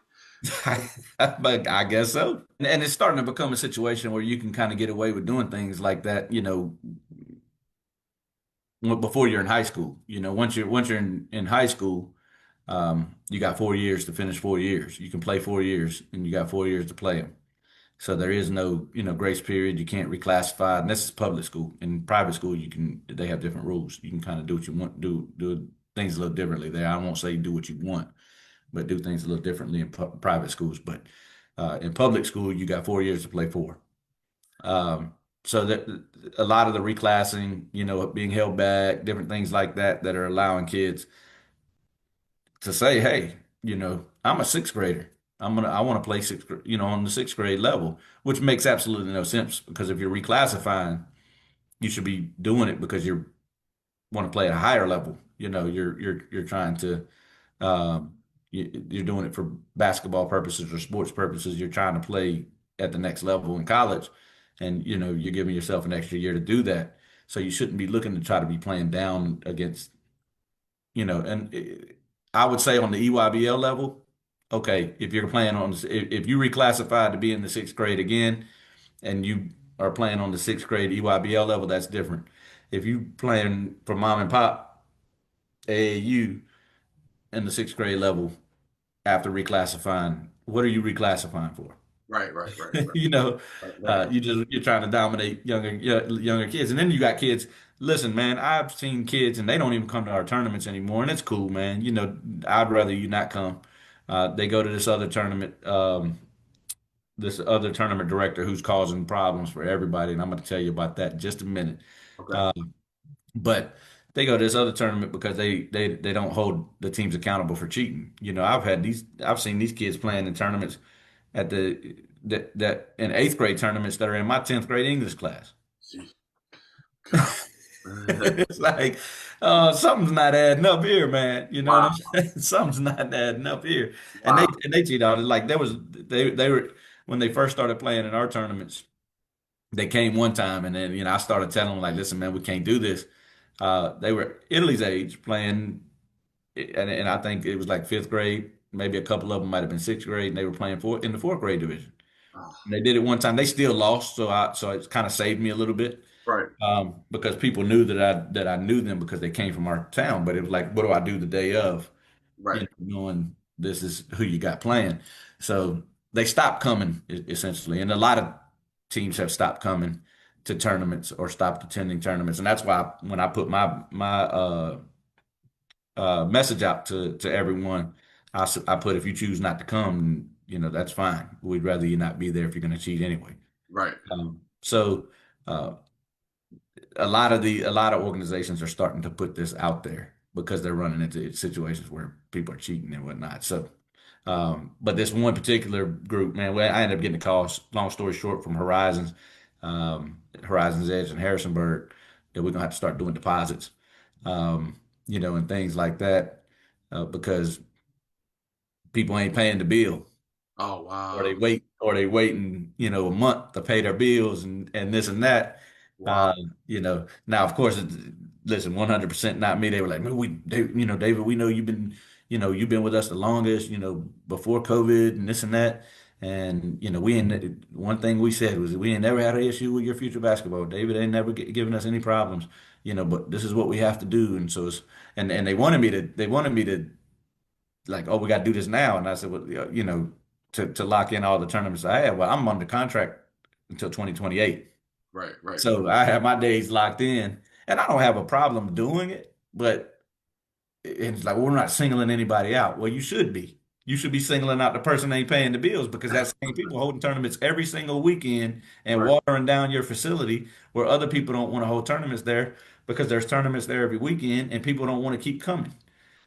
But I guess so. And it's starting to become a situation where you can kind of get away with doing things like that, before you're in high school. Once you're in high school, you got 4 years to finish 4 years. You can play 4 years, and you got 4 years to play them. So there is no, grace period. You can't reclassify. And this is public school. In private school, they have different rules. You can kind of do what you want, do things a little differently there. I won't say do what you want, but do things a little differently in private schools. But in public school, you got 4 years to play four. So that a lot of the reclassing, being held back, different things like that, that are allowing kids to say, hey, I'm a sixth grader. I want to play on the sixth grade level, which makes absolutely no sense because if you're reclassifying, you should be doing it because you want to play at a higher level. You're trying to you're doing it for basketball purposes or sports purposes. You're trying to play at the next level in college, and you're giving yourself an extra year to do that. So you shouldn't be looking to try to be playing down against, and I would say on the EYBL level, okay, if you're playing if you reclassified to be in the sixth grade again, and you are playing on the sixth grade EYBL level, that's different. If you playing for mom and pop AAU in the sixth grade level after reclassifying, what are you reclassifying for? Right, right, right, right, You know, right, right. you're trying to dominate younger kids, and then you got kids. Listen, man, I've seen kids, and they don't even come to our tournaments anymore, and it's cool, man. I'd rather you not come. They go to this other tournament director who's causing problems for everybody, and I'm going to tell you about that in just a minute. Okay. Uh, but they go to this other tournament because they don't hold the teams accountable for cheating. I've seen these kids playing in tournaments at that in eighth grade tournaments that are in my 10th grade English class. Gee, God. It's like something's not adding up here, man. You know Wow. what I'm saying? Something's not adding up here. And they Wow. and they cheat out. Like they were when they first started playing in our tournaments, they came one time and then I started telling them like, listen, man, we can't do this. They were Italy's age playing, and I think it was like fifth grade. Maybe a couple of them might have been sixth grade, and they were playing in the fourth grade division. Oh, And they did it one time. They still lost, so it's kind of saved me a little bit right, because people knew that I knew them because they came from our town. But it was like, what do I do the day of? right, Knowing this is who you got playing. So they stopped coming essentially, and a lot of teams have stopped coming to tournaments or stopped attending tournaments, and that's why when I put my message out to everyone, I put if you choose not to come, that's fine. We'd rather you not be there if you're going to cheat anyway. right, So uh, a lot of organizations are starting to put this out there because they're running into situations where people are cheating and whatnot. So, but this one particular group, man, well, I ended up getting a call. Long story short, from Horizons Edge in Harrisonburg, that we're gonna have to start doing deposits, and things like that, because people ain't paying the bill oh or they wow, wait or they waiting a month to pay their bills and this and that. wow, Now of course listen, 100% not me. They were like, man, David, we know you've been with us the longest, before COVID and this and that. And we ain't one thing we said was we ain't never had an issue with your future basketball. David ain't never given us any problems, but this is what we have to do. And so and they wanted me to like, oh, we got to do this now. And I said, well, to lock in all the tournaments I have. Well, I'm under contract until 2028. right, right, So I have my days locked in and I don't have a problem doing it, but it's like, well, we're not singling anybody out. Well, you should be. You should be singling out the person that ain't paying the bills because that's same people holding tournaments every single weekend and right, watering down your facility where other people don't want to hold tournaments there because there's tournaments there every weekend and people don't want to keep coming.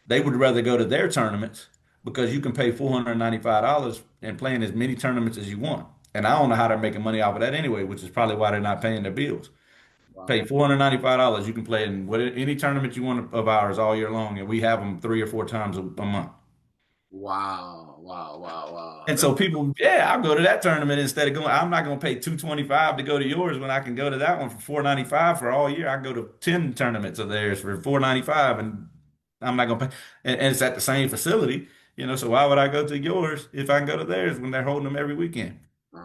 They would rather go to their tournaments because you can pay $495 and playing as many tournaments as you want. And I don't know how they're making money off of that anyway, which is probably why they're not paying their bills. Pay Wow. $495. You can play in any tournament you want of ours all year long, and we have them 3 or 4 times a month. Wow. Wow. Wow. Wow. And so people, yeah, I'll go to that tournament instead of going. I'm not going to pay 225 to go to yours when I can go to that one for 495 for all year. I go to 10 tournaments of theirs for 495, and I'm not going to pay. And it's at the same facility, So why would I go to yours if I can go to theirs when they're holding them every weekend?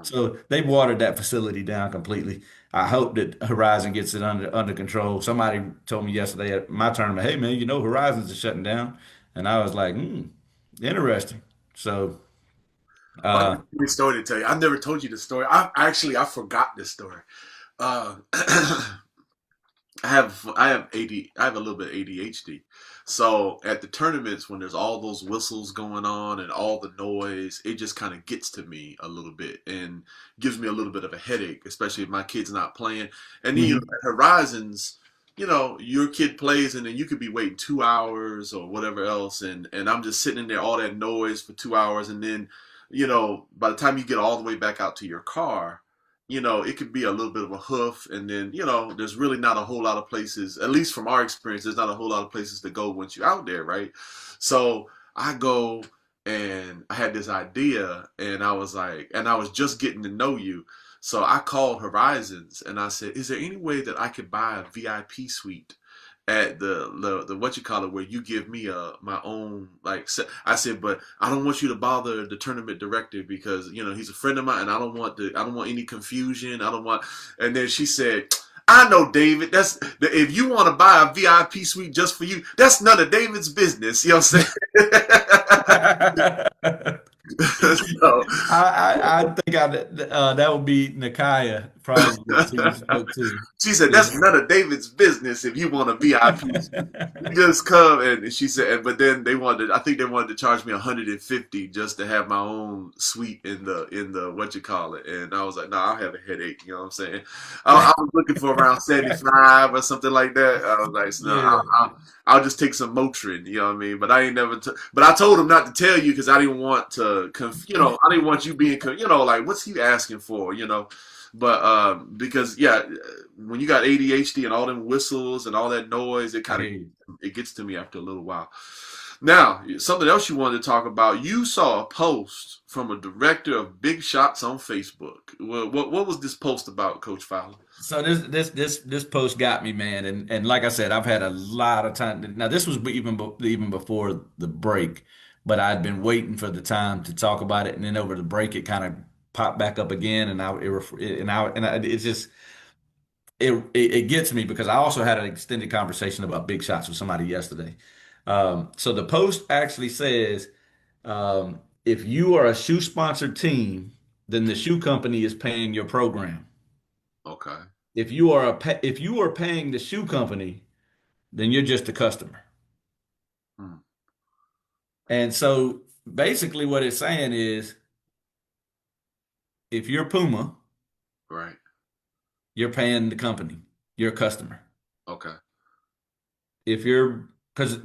So they've watered that facility down completely. I hope that Horizon gets it under control. Somebody told me yesterday at my tournament, "Hey man, Horizons is shutting down," and I was like, interesting." So. Oh, I have Uh, a story to tell you. I never told you the story. I forgot this story. I have AD I have a little bit of ADHD. So at the tournaments when there's all those whistles going on and all the noise, it just kind of gets to me a little bit and gives me a little bit of a headache, especially if my kid's not playing. And then mhm. at Horizons, your kid plays and then you could be waiting 2 hours or whatever else, and I'm just sitting in there all that noise for 2 hours, and then by the time you get all the way back out to your car, it could be a little bit of a hoof, and then, there's really not a whole lot of places, at least from our experience, there's not a whole lot of places to go once you're out there, right? So I go and I had this idea, and I was like, and I was just getting to know you. So I called Horizons and I said, is there any way that I could buy a VIP suite at the what you call it, where you give me my own, like, I said, but I don't want you to bother the tournament director because he's a friend of mine, and I don't want any confusion. I don't want. And then she said, I know, David. If you want to buy a VIP suite just for you, that's none of David's business. You know what I'm saying? So, I think that would be Nakaya probably who you spoke to. she said, Yeah. that's none of David's business if you want a VIP. Just come, and she said, but then I think they wanted to charge me 150 just to have my own suite in the what you call it. And I was like, no, I'll have a headache. You know what I'm saying? I was looking for around 75 or something like that. I was like, no, Yeah. I'll just take some Motrin. You know what I mean? But I ain't never. But I told him not to tell you because I didn't want to. I didn't want you being. Like, what's he asking for? But because yeah, when you got ADHD and all them whistles and all that noise, I hear you. it gets to me after a little while. Now, something else you wanted to talk about. You saw a post from a director of Big Shots on Facebook. What was this post about, Coach Fowler? So this post got me, man, and like I said, I've had a lot of time. Now this was even before the break, but I'd been waiting for the time to talk about it, and then over the break, it kind of popped back up again, and it's just it gets me because I also had an extended conversation about big shots with somebody yesterday. So the post actually says, if you are a shoe sponsored team, then the shoe company is paying your program. Okay. If you are paying the shoe company, then you're just a customer. Hmm. And so basically what it's saying is if you're Puma, Right. you're paying the company. You're a customer. Okay. If you're because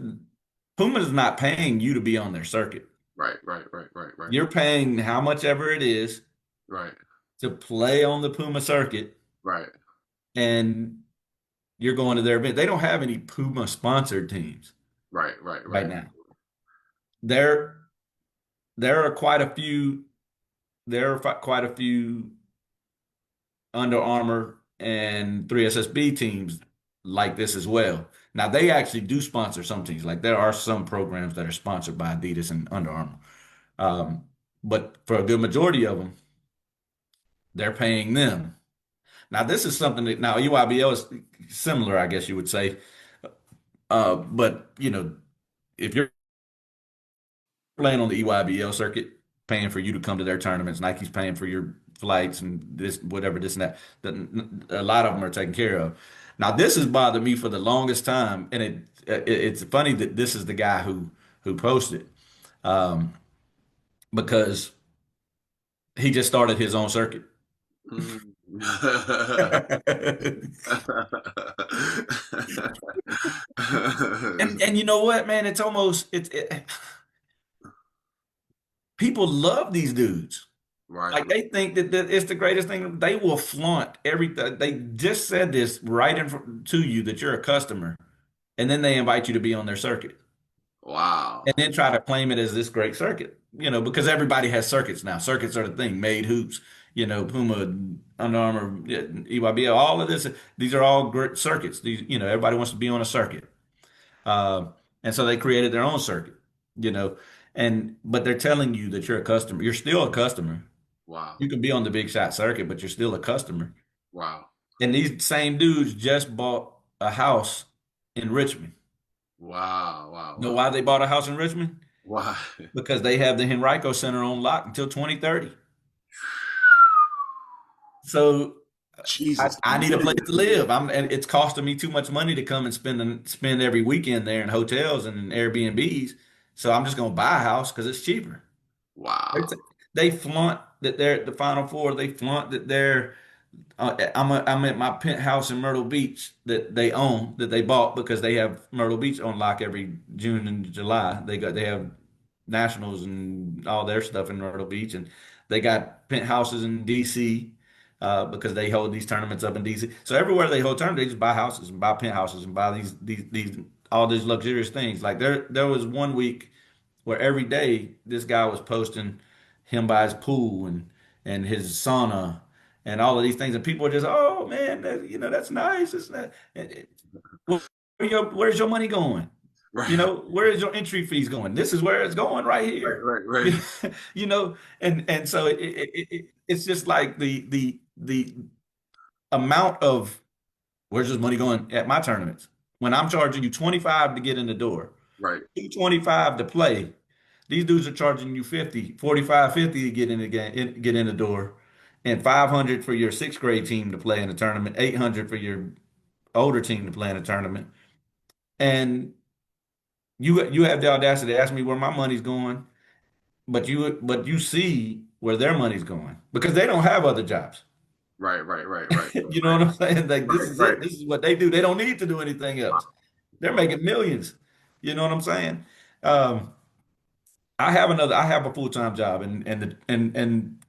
Puma's not paying you to be on their circuit. Right. Right. Right. Right. Right. You're paying how much ever it is Right. to play on the Puma circuit, Right. and you're going to their event. They don't have any Puma sponsored teams Right. Right. right Right. now. There there are quite a few quite a few Under Armour and 3SSB teams like this as well. Now they actually do sponsor some teams. Like there are some programs that are sponsored by Adidas and Under Armour. Um, but for a good majority of them, they're paying them. Now this is something that now UIBL is similar, I guess you would say. But if you're playing on the EYBL circuit, paying for you to come to their tournaments. Nike's paying for your flights and this, whatever, this and that. A lot of them are taken care of. Now, this has bothered me for the longest time, and it's funny that this is the guy who posted, um, because he just started his own circuit. Mm. And you know what, man? It's almost people love these dudes. Right. Like they think that it's the greatest thing. They will flaunt everything. They just said this right to you that you're a customer, and then they invite you to be on their circuit, and Wow. then try to claim it as this great circuit. Because everybody has circuits now. Circuits are the thing. Made hoops, Puma, Under Armour, yeah, EYBL, all of this. These are all great circuits. Everybody wants to be on a circuit. Uh, and so they created their own circuit, you know, but they're telling you that you're a customer. You're still a customer. Wow. You can be on the big shot circuit, but you're still a customer. Wow. And these same dudes just bought a house in Richmond. Wow. Wow. Know Wow. why they bought a house in Richmond? Why? Because they have the Henrico Center on lock until 2030. So I, Jesus. I need a place to live. And it's costing me too much money to come and spend every weekend there in hotels and Airbnbs. So I'm just gonna buy a house because it's cheaper. Wow. They flaunt that they're at the Final Four. They flaunt that they're. I'm at my penthouse in Myrtle Beach that they own, that they bought because they have Myrtle Beach on lock every June and July. They have nationals and all their stuff in Myrtle Beach, and they got penthouses in DC because they hold these tournaments up in DC. So everywhere they hold tournaments, they just buy houses and buy penthouses and buy these all these luxurious things. Like there was one week where every day this guy was posting him by his pool and his sauna and all of these things, and people are just, oh man, that's nice. It's not. Where's your money going? Right. Where is your entry fees going? This is where it's going right Right. here. Right. Right. And so it's just like the amount of where's this money going at my tournaments when I'm charging you 25 to get in the door, Right. 225 to play. These dudes are charging you 50, 45, 50 to get in the game, get in the door, and 500 for your sixth grade team to play in the tournament, 800 for your older team to play in the tournament. And you have the audacity to ask me where my money's going, but you see where their money's going because they don't have other jobs. Right. Right. Right. Right. You know what I'm saying? Like this Right. is Right. it. This is what they do. They don't need to do anything else. They're making millions. You know what I'm saying? Um, I have a full-time job and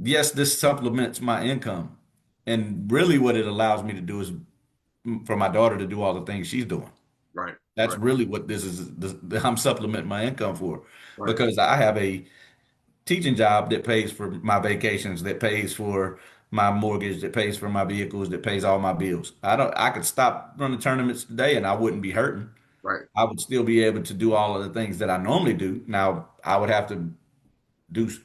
yes, this supplements my income. And really what it allows me to do is for my daughter to do all the things she's doing. Right. That's Right. really what this is. I'm supplementing my income for Right. because I have a teaching job that pays for my vacations, that pays for my mortgage, that pays for my vehicles, that pays all my bills. I could stop running tournaments today and I wouldn't be hurting. Right. I would still be able to do all of the things that I normally do. Now, I would have to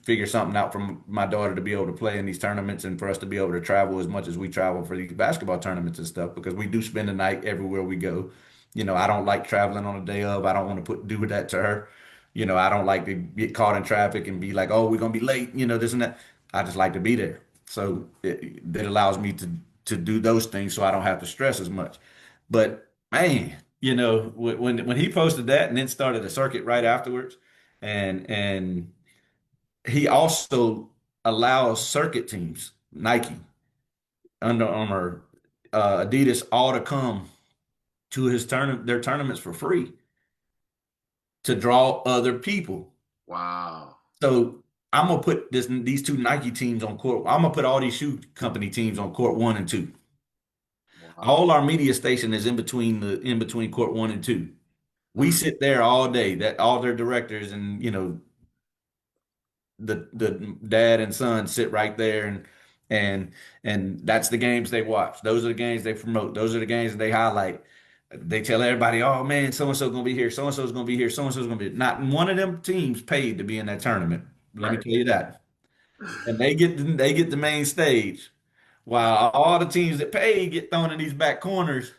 figure something out for my daughter to be able to play in these tournaments and for us to be able to travel as much as we travel for these basketball tournaments and stuff because we do spend the night everywhere we go. I don't like traveling on the day of. I don't want to do that to her. I don't like to get caught in traffic and be like, oh, we're gonna be late, this and that. I just like to be there. So it allows me to do those things so I don't have to stress as much. But man, when he posted that and then started the circuit right afterwards, and he also allows circuit teams, Nike, Under Armour, Adidas, all to come to their tournaments for free to draw other people. Wow. So I'm gonna put these two Nike teams on court. I'm gonna put all these shoe company teams on court 1 and 2. Wow. All our media station is in between court 1 and 2. We sit there all day. That all their directors and the dad and son sit right there and that's the games they watch. Those are the games they promote. Those are the games that they highlight. They tell everybody, oh man, so and so gonna be here, so and so's gonna be here, so and so's gonna be. Not one of them teams paid to be in that tournament. Let me Right. tell you that. And they get the main stage, while all the teams that pay get thrown in these back corners,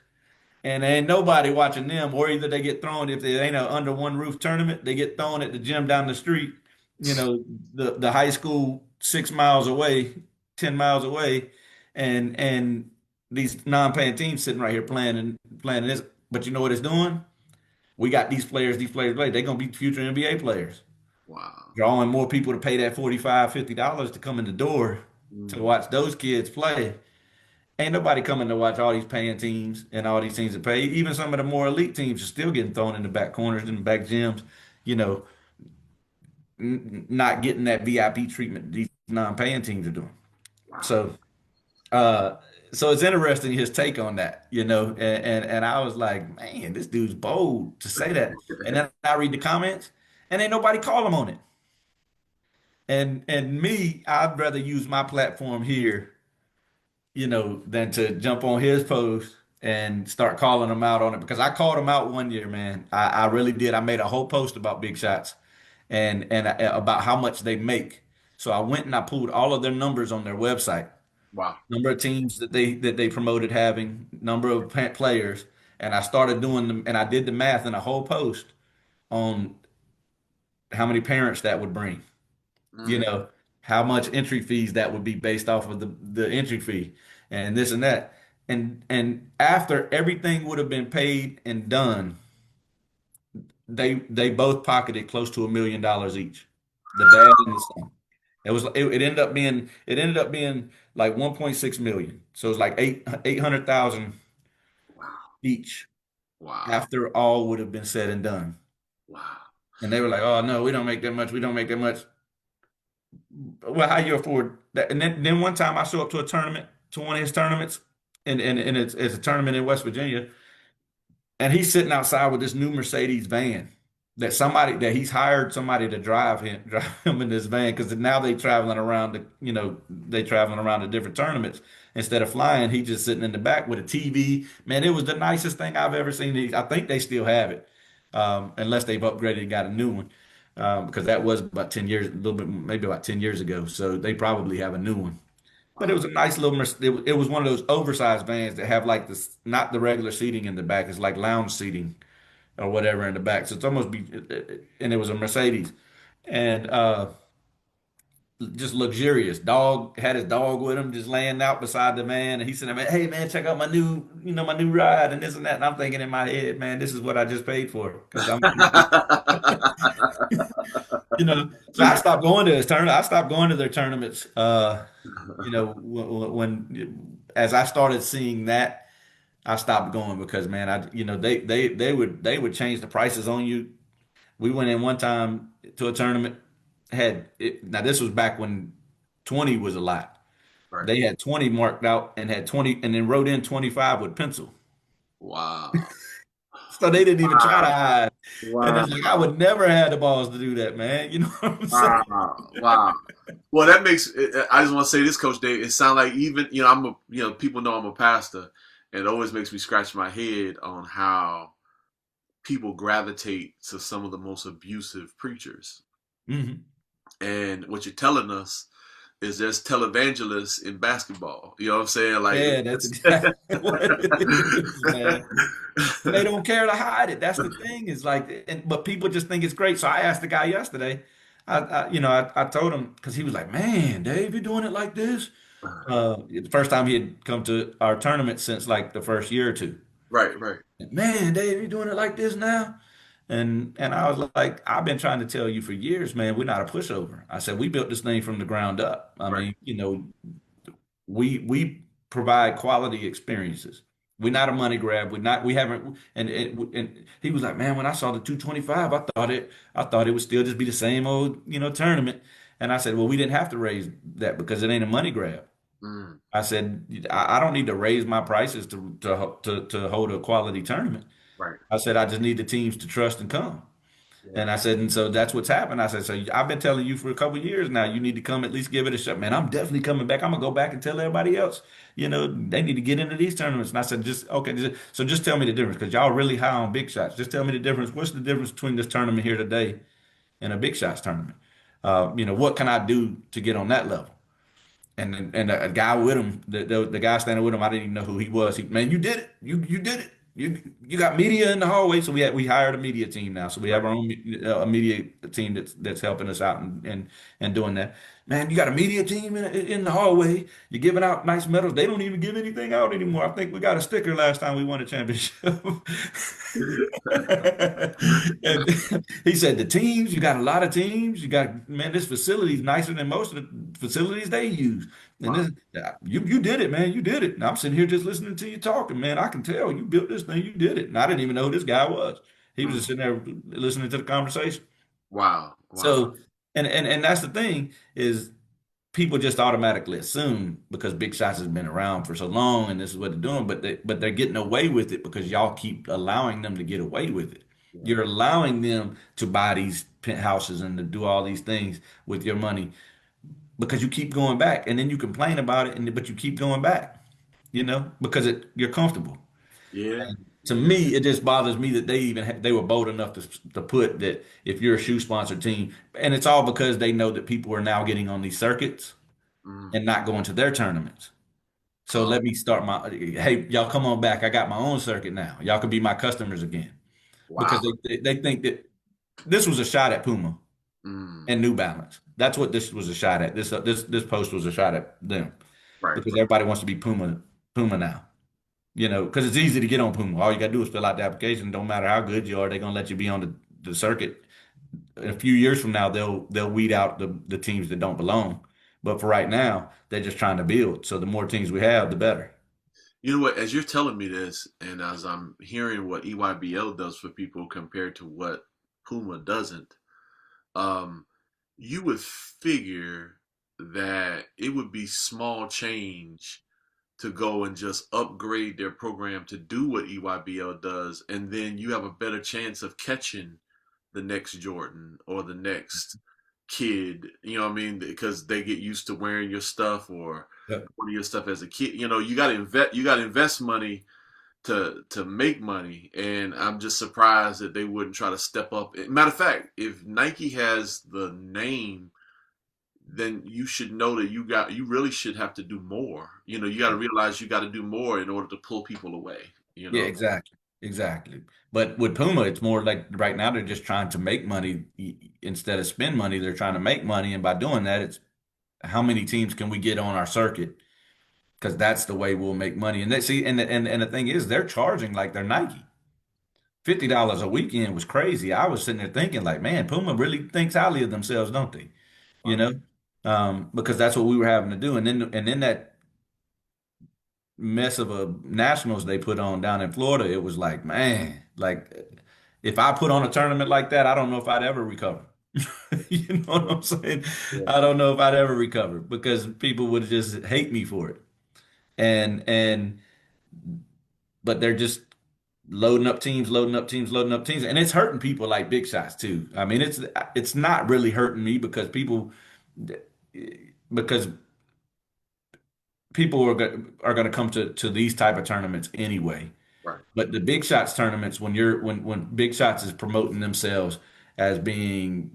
and ain't nobody watching them. Or either they get thrown if they ain't a under one roof tournament, they get thrown at the gym down the street. The high school 6 miles away, 10 miles away, and these non-paying teams sitting right here playing this. But you know what it's doing? We got these players play. They're gonna be future NBA players, Wow. drawing more people to pay that $45, $50 to come in the door. to Mm. watch those kids play. Ain't nobody coming to watch all these paying teams and all these teams that pay. Even some of the more elite teams are still getting thrown in the back corners and the back gyms, you know, not getting that VIP treatment these non-paying teams are doing. Wow. So, uh, so it's interesting his take on that, and I was like, man, this dude's bold to say that. And then I read the comments, and ain't nobody call him on it. And me, I'd rather use my platform here, than to jump on his post and start calling him out on it because I called him out one year, man. I really did. I made a whole post about big shots and about how much they make. So I went and I pulled all of their numbers on their website, Wow. number of teams that they promoted having, number of players, and I started doing them and I did the math in a whole post on how many parents that would bring, you Mm. know, how much entry fees that would be based off of the entry fee and this and that. And after everything would have been paid and done, they both pocketed close to $1 million each. The dad and the son. It ended up being like 1.6 million. So it's like 800,000 Wow. each Wow. after all would have been said and done. Wow. And they were like, "Oh no, we don't make that much. We don't make that much." Well, how you afford that? And then one time I show up to a tournament, to one of his tournaments, and it's a tournament in West Virginia, and he's sitting outside with this new Mercedes van that he's hired somebody to drive him in this van because now they traveling around to different tournaments instead of flying. He just sitting in the back with a TV. Man, it was the nicest thing I've ever seen. I think they still have it, unless they've upgraded and got a new one. Because that was about 10 years, a little bit, maybe about 10 years ago. So they probably have a new one. But it Wow. was a nice little, it was one of those oversized vans that have like this, not the regular seating in the back. It's like lounge seating or whatever in the back. So it's almost and it was a Mercedes. And just luxurious. Dog had his dog with him, just laying out beside the van. And he said, "Man, hey man, check out my new ride and this and that." And I'm thinking in my head, man, this is what I just paid for. Because so I stopped going to his tournament. I stopped going to their tournaments. When as I started seeing that, I stopped going because man, they would change the prices on you. We went in one time to a tournament. Now this was back when 20 was a lot. Right. They had 20 marked out and had 20 and then wrote in 25 with pencil. Wow. So they didn't even try to hide. And it's like I Wow. would never have the balls to do that, man. You know what I'm saying? Wow. Wow. Well, that makes. I just want to say this, Coach Dave. It sounds like even I'm a people know I'm a pastor, and it always makes me scratch my head on how people gravitate to some of the most abusive preachers. Hmm. And what you're telling us is there's televangelists in basketball. You know what I'm saying? Like, Yeah, that's exactly what it is, man. They don't care to hide it. That's the thing. Is like, but people just think it's great. So I asked the guy yesterday. I told him because he was like, "Man, Dave, you're doing it like this." The first time he had come to our tournament since like the first year or two. right, right. Man, Dave, you're doing it like this now. And I was like, I've been trying to tell you for years, man, we're not a pushover. I said we built this thing from the ground up. I Right. mean, we provide quality experiences. We're not a money grab. We haven't and he was like, man, when I saw the 225, I thought it would still just be the same old, tournament. And I said, well, we didn't have to raise that because it ain't a money grab. Mm, I said, I don't need to raise my prices to hold a quality tournament. right. I said, I just need the teams to trust and come. Yeah. And I said, and so that's what's happened. I said, so I've been telling you for a couple of years now, you need to come at least give it a shot. Man, I'm definitely coming back. I'm gonna go back and tell everybody else, they need to get into these tournaments. And I said, just okay, so just tell me the difference because y'all really high on big shots. Just tell me the difference. What's the difference between this tournament here today and a big shots tournament? What can I do to get on that level? And a guy with him, the guy standing with him, I didn't even know who he was. Man, you did it. You did it. You got media in the hallway, so we hired a media team now. So we have our own a media team that's helping us out and doing that. Man, you got a media team in the hallway. You're giving out nice medals. They don't even give anything out anymore. I think we got a sticker last time we won a championship. And he said the teams, you got a lot of teams. You got, man, this facility is nicer than most of the facilities they use. And Wow. then you did it, man. You did it. And I'm sitting here just listening to you talking, man. I can tell you built this thing. You did it. And I didn't even know who this guy was. He was Mm. just sitting there listening to the conversation. Wow. Wow. So, and that's the thing is people just automatically assume because Big Shots has been around for so long and this is what they're doing, but they're getting away with it because y'all keep allowing them to get away with it. Yeah. You're allowing them to buy these penthouses and to do all these things with your money because you keep going back and then you complain about it and but you keep going back, because you're comfortable. Yeah. To Yeah. me, it just bothers me that they were bold enough to put that if you're a shoe sponsored team, and it's all because they know that people are now getting on these circuits Mm. and not going to their tournaments. So Oh, let me start hey, y'all come on back. I got my own circuit now. Y'all can be my customers again because wow. they think that this was a shot at Puma Mm. and New Balance. That's what this was a shot at. This post was a shot at them Right. because everybody wants to be Puma now. Because it's easy to get on Puma. All you got to do is fill out the application. Don't matter how good you are, they're gonna let you be on the circuit. In a few years from now, they'll weed out the teams that don't belong. But for right now, they're just trying to build. So the more teams we have, the better. You know what? As you're telling me this, and as I'm hearing what EYBL does for people compared to what Puma doesn't, um, you would figure that it would be small change to go and just upgrade their program to do what EYBL does, and then you have a better chance of catching the next Jordan or the next kid, you know what I mean? Because they get used to wearing your stuff or Yep. one of your stuff as a kid. You got to invest money to make money, and I'm just surprised that they wouldn't try to step up. Matter of fact, if Nike has the name, then you should know that you really should have to do more. You got to realize you got to do more in order to pull people away. You Yeah, know. exactly. Exactly. But with Puma, it's more like right now they're just trying to make money instead of spend money. They're trying to make money, and by doing that, it's how many teams can we get on our circuit? Because that's the way we'll make money. And they see, and the thing is, they're charging like they're Nike. $50 a weekend was crazy. I was sitting there thinking, like, man, Puma really thinks highly of themselves, don't they? You Wow. know, because that's what we were having to do. And then that mess of a nationals they put on down in Florida, it was like, man, like if I put on a tournament like that, I don't know if I'd ever recover. You know what I'm saying? Yeah. I don't know if I'd ever recover because people would just hate me for it. And but they're just loading up teams, loading up teams, loading up teams, and it's hurting people like Big Shots too. I mean, it's not really hurting me because people are going to come to these type of tournaments anyway. Right. But the Big Shots tournaments, when Big Shots is promoting themselves as being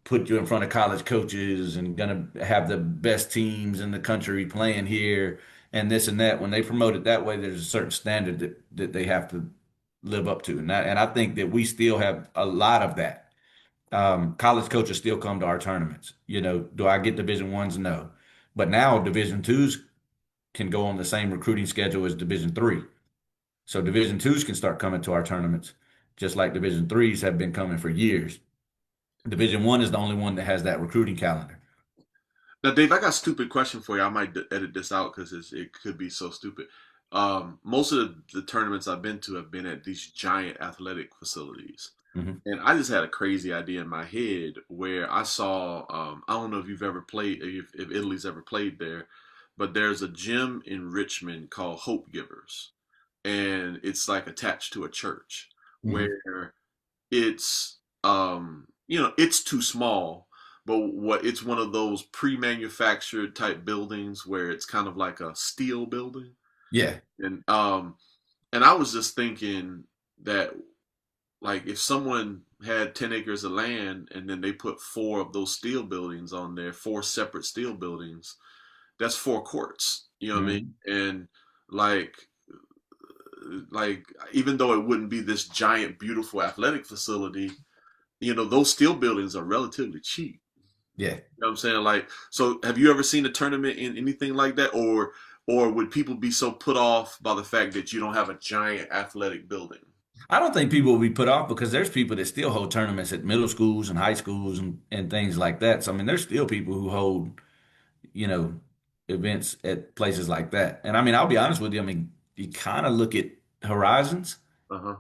put you in front of college coaches and gonna have the best teams in the country playing here and this and that, when they promote it that way, there's a certain standard that they have to live up to. And I think that we still have a lot of that. College coaches still come to our tournaments. Do I get Division ones? No. But now Division twos can go on the same recruiting schedule as Division three. So Division twos can start coming to our tournaments, just like Division threes have been coming for years. Division one is the only one that has that recruiting calendar. Now, Dave, I got a stupid question for you. I might edit this out because it could be so stupid. Most of the tournaments I've been to have been at these giant athletic facilities. Mhm. And I just had a crazy idea in my head where I saw, I don't know if you've ever played, if Italy's ever played there, but there's a gym in Richmond called Hope Givers. And it's like attached to a church Mhm. where it's too small, but it's one of those pre-manufactured type buildings where it's kind of like a steel building. Yeah. And I was just thinking that, like, if someone had 10 acres of land and then they put four of those steel buildings on there, four separate steel buildings, that's four courts. You know what I mean? Mhm. And like even though it wouldn't be this giant beautiful athletic facility, those steel buildings are relatively cheap. Yeah. You know what I'm saying? Like, so have you ever seen a tournament in anything like that, or would people be so put off by the fact that you don't have a giant athletic building? I don't think people will be put off because there's people that still hold tournaments at middle schools and high schools and things like that. So I mean, there's still people who hold, you know, events at places like that. And I mean, I'll be honest with you. I mean, you kind of look at Horizons, Uh-huh.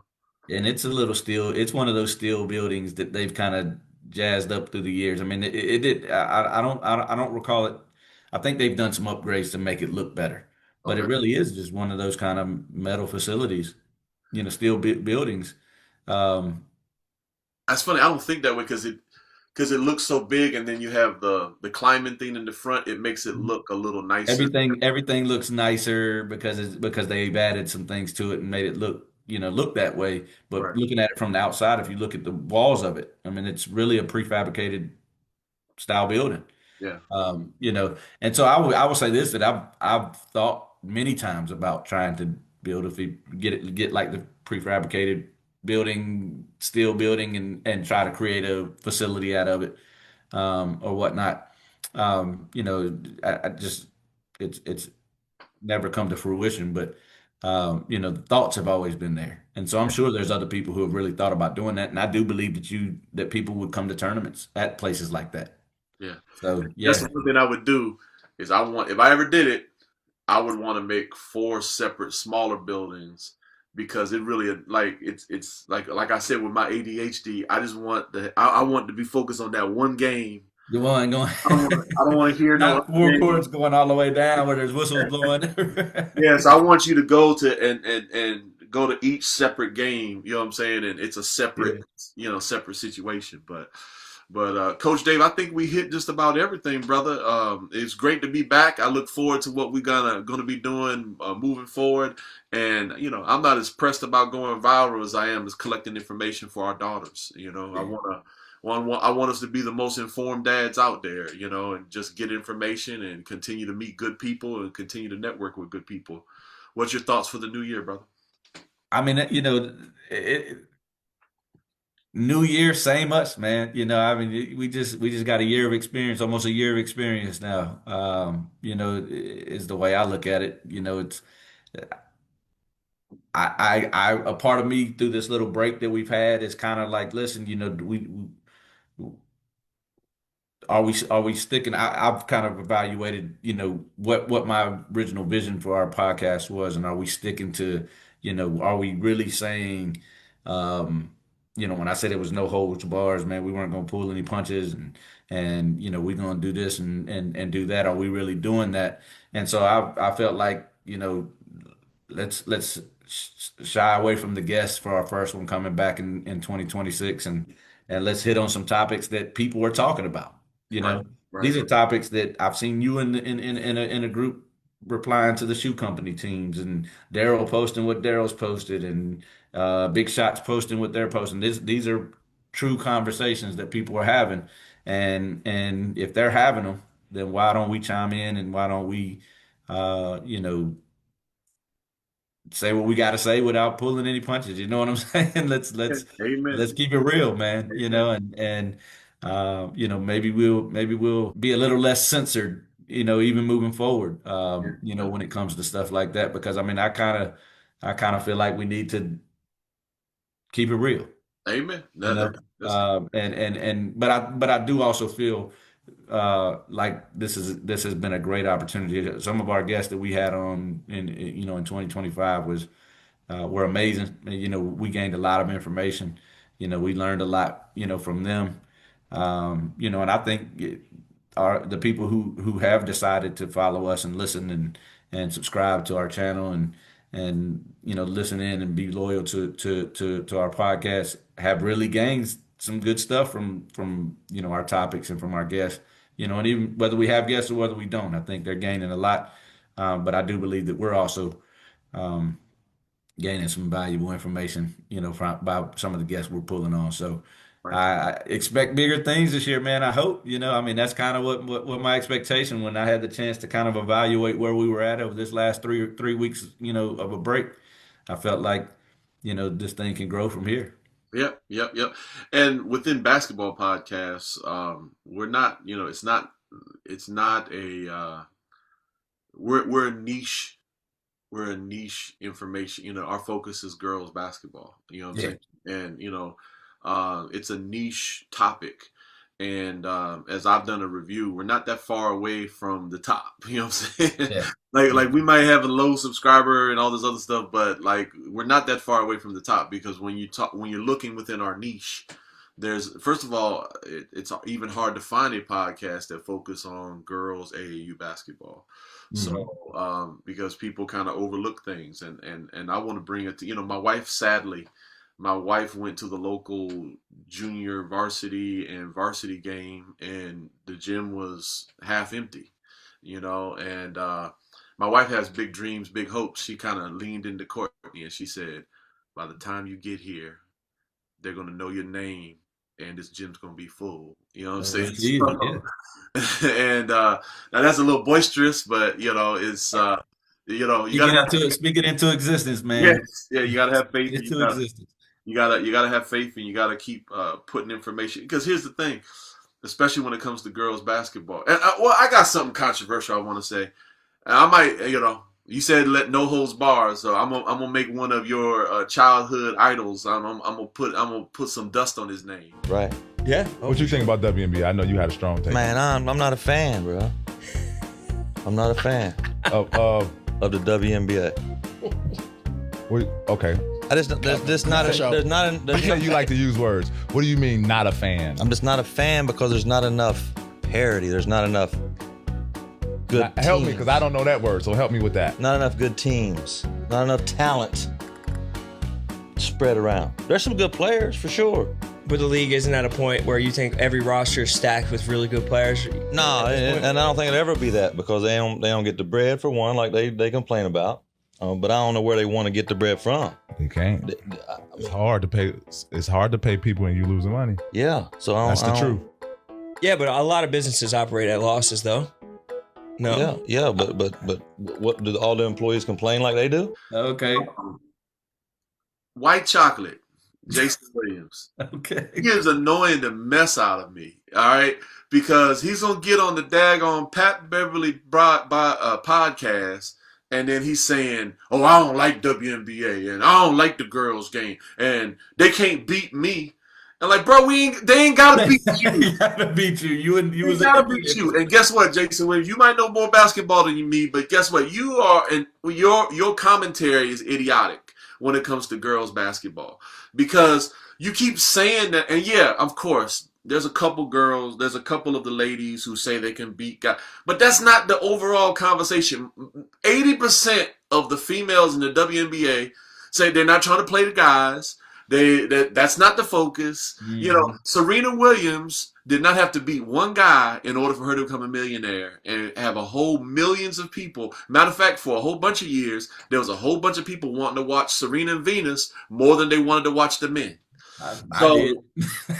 and it's a little steel. It's one of those steel buildings that they've kind of jazzed up through the years. I mean, it did. I don't recall it. I think they've done some upgrades to make it look better, but it Okay. really is just one of those kind of metal facilities, steel buildings. Um, That's funny. I don't think that way because it looks so big, and then you have the climbing thing in the front. It makes it look a little nicer. everything looks nicer because they've added some things to it and made it look that way. But Right. looking at it from the outside, if you look at the walls of it, I mean, it's really a prefabricated style building. Yeah. And so I will say this, that I've thought many times about trying to build, if we get like the prefabricated building, steel building, and try to create a facility out of it, or whatnot. I just it's never come to fruition, but the thoughts have always been there, and so I'm sure there's other people who have really thought about doing that, and I do believe that people would come to tournaments at places like that. Yeah. So That's yeah. the one thing I would do is if I ever did it, I would want to make 4 separate smaller buildings because it really like it's like I said with my ADHD, I just want I want to be focused on that one game. The one going, I don't want to hear no not other four game. chords going all the way down where there's whistles blowing. Yes, I want you to go to and go to each separate game. You know what I'm saying? And it's a separate Yeah. separate situation. But Coach Dave, I think we hit just about everything, brother. It's great to be back. I look forward to what we're gonna be doing moving forward. And I'm not as pressed about going viral as I am as collecting information for our daughters. I want us to be the most informed dads out there. And just get information and continue to meet good people and continue to network with good people. What's your thoughts for the new year, brother? I mean, New Year, same us, man. I mean, we just got a year of experience, almost a year of experience now. Is the way I look at it. It's a part of me through this little break that we've had is kind of like, listen, are we sticking? I've kind of evaluated, what my original vision for our podcast was, and are we sticking to, are we really saying, when I said there was no holds bars, man, we weren't going to pull any punches, and we're going to do this and do that. Are we really doing that? And so I felt like, let's shy away from the guests for our first one coming back in 2026, and let's hit on some topics that people are talking about. Right, right. These are topics that I've seen you in a group replying to the shoe company teams, and Daryl posting what Daryl's posted, and Big Shots posting what they're posting. These are true conversations that people are having, and if they're having them, then why don't we chime in, and why don't we, say what we got to say without pulling any punches? You know what I'm saying? Amen. Let's keep it real, man. Amen. Maybe we'll be a little less censored, even moving forward. Yeah. When it comes to stuff like that, because I mean, I kind of feel like we need to keep it real. Amen. You know, That's but I do also feel like this has been a great opportunity. Some of our guests that we had on in 2025 were amazing. We gained a lot of information. We learned a lot, from them. And I think the people who have decided to follow us and listen and subscribe to our channel and listen in and be loyal to our podcast have really gained some good stuff from our topics and from our guests. And even whether we have guests or whether we don't, I think they're gaining a lot. But I do believe that we're also um, gaining some valuable information, by some of the guests we're pulling on. So right. I expect bigger things this year, man. I hope, I mean, that's kind of what my expectation when I had the chance to kind of evaluate where we were at over this last three weeks, of a break. I felt like, this thing can grow from here. Yep, yep, yep. And within basketball podcasts, we're not, it's not a, we're a niche, we're a niche information. Our focus is girls basketball. You know what I'm Yeah. saying? And it's a niche topic, And as I've done a review, we're not that far away from the top. You know what I'm saying? Yeah. Like we might have a low subscriber and all this other stuff, but like we're not that far away from the top because when you're looking within our niche, there's first of all, it's even hard to find a podcast that focus on girls AAU basketball. Mhm. So because people kind of overlook things, and I want to bring it to my wife. Sadly, my wife went to the local junior varsity and varsity game, and the gym was half empty. And my wife has big dreams, big hopes. She kind of leaned into Courtney and she said, "By the time you get here, they're gonna know your name, and this gym's gonna be full." You know what I'm saying? That's easy. Yeah. And now that's a little boisterous, but it's you gotta have Speak it into existence, man. yes, yeah, you gotta have faith. Speak it into existence. You gotta have faith, and you gotta keep putting information. Because here's the thing, especially when it comes to girls basketball. And I got something controversial I want to say. And I might, you said let no holds bars, so I'm gonna make one of your childhood idols. I'm gonna put some dust on his name. Right. Yeah. What you think about WNBA? I know you had a strong take. Man, I'm not a fan, bro. I'm not a fan Of of the WNBA. okay. I just there's not a there's not a, You there's say you like to use words. What do you mean not a fan? I'm just not a fan because there's not enough parity. There's not enough good Help me, teams. because I don't know that word, so help me with that. Not enough good teams. Not enough talent spread around. There's some good players for sure. But the league isn't at a point where you think every roster is stacked with really good players. No, and I don't think it'll ever be that because they don't get the bread for one, like they complain about. But I don't know where they want to get the bread from. You can't. It's hard to pay. It's hard to pay people and you losing money. Yeah, so That's the truth. Yeah, but a lot of businesses operate at losses, though. No. Yeah, but what do all the employees complain like they do? Okay. White chocolate, Jason Williams. Okay. He is annoying the mess out of me. All right, because he's gonna get on the daggone Pat Beverly podcast. And then he's saying, "Oh, I don't like WNBA, and I don't like the girls' game, and they can't beat me." And like, bro, they ain't gotta beat you. He gotta beat you. You They was gotta beat you. And guess what, Jason Williams? You might know more basketball than me, but guess what? You are, and your commentary is idiotic when it comes to girls basketball because you keep saying that. And yeah, of course, there's a couple of the ladies who say they can beat guys, but that's not the overall conversation. 80% of the females in the WNBA say they're not trying to play the guys. That's not the focus. Mhm. Serena Williams did not have to beat one guy in order for her to become a millionaire and have a whole millions of people. Matter of fact, for a whole bunch of years, there was a whole bunch of people wanting to watch Serena and Venus more than they wanted to watch the men. I So did.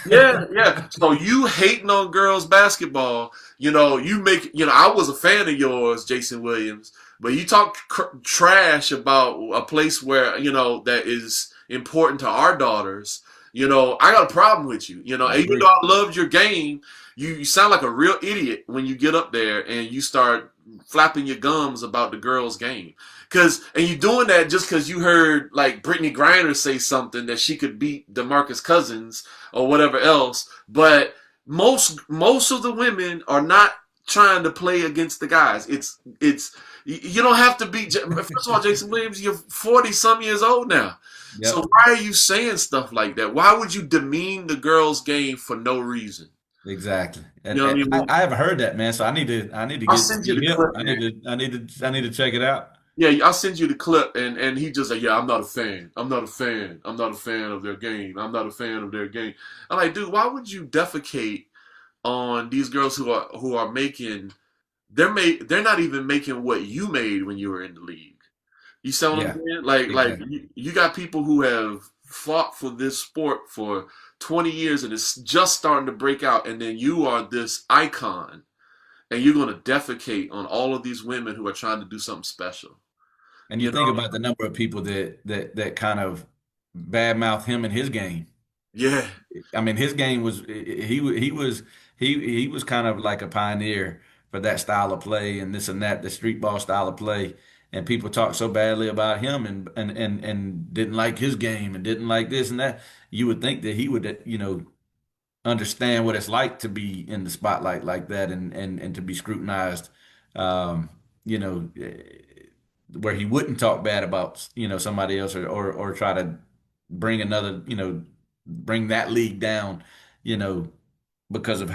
yeah. So you hating on girls basketball, I was a fan of yours, Jason Williams, but you talk trash about a place where, that is important to our daughters. I got a problem with you. Even though I loved your game, you sound like a real idiot when you get up there and you start flapping your gums about the girls' game. And you doing that just because you heard like Brittany Griner say something that she could beat DeMarcus Cousins or whatever else. But most of the women are not trying to play against the guys. You don't have to be. First of all, Jason Williams, you're 40 some years old now. Yep. So why are you saying stuff like that? Why would you demean the girls' game for no reason? Exactly. And, You know what I mean? I haven't heard that, man. So I need to I'll get send you the hip. clip, I man. need to check it out. Yeah, I'll send you the clip, and he just like, yeah, I'm not a fan. I'm not a fan. I'm not a fan of their game. I'm not a fan of their game. I'm like, dude, why would you defecate on these girls who are making? They're not even making what you made when you were in the league. You see what Yeah, I'm saying? Like exactly. you got people who have fought for this sport for 20 years and it's just starting to break out, and then you are this icon, and you're gonna defecate on all of these women who are trying to do something special. And you You think know? about the number of people that kind of badmouth him and his game. Yeah. I mean, his game was he was kind of like a pioneer for that style of play and this and that, the street ball style of play. And people talk so badly about him and didn't like his game and didn't like this and that. You would think that he would, understand what it's like to be in the spotlight like that and to be scrutinized, um, you know, where he wouldn't talk bad about, somebody else or try to bring another, bring that league down, you know, because of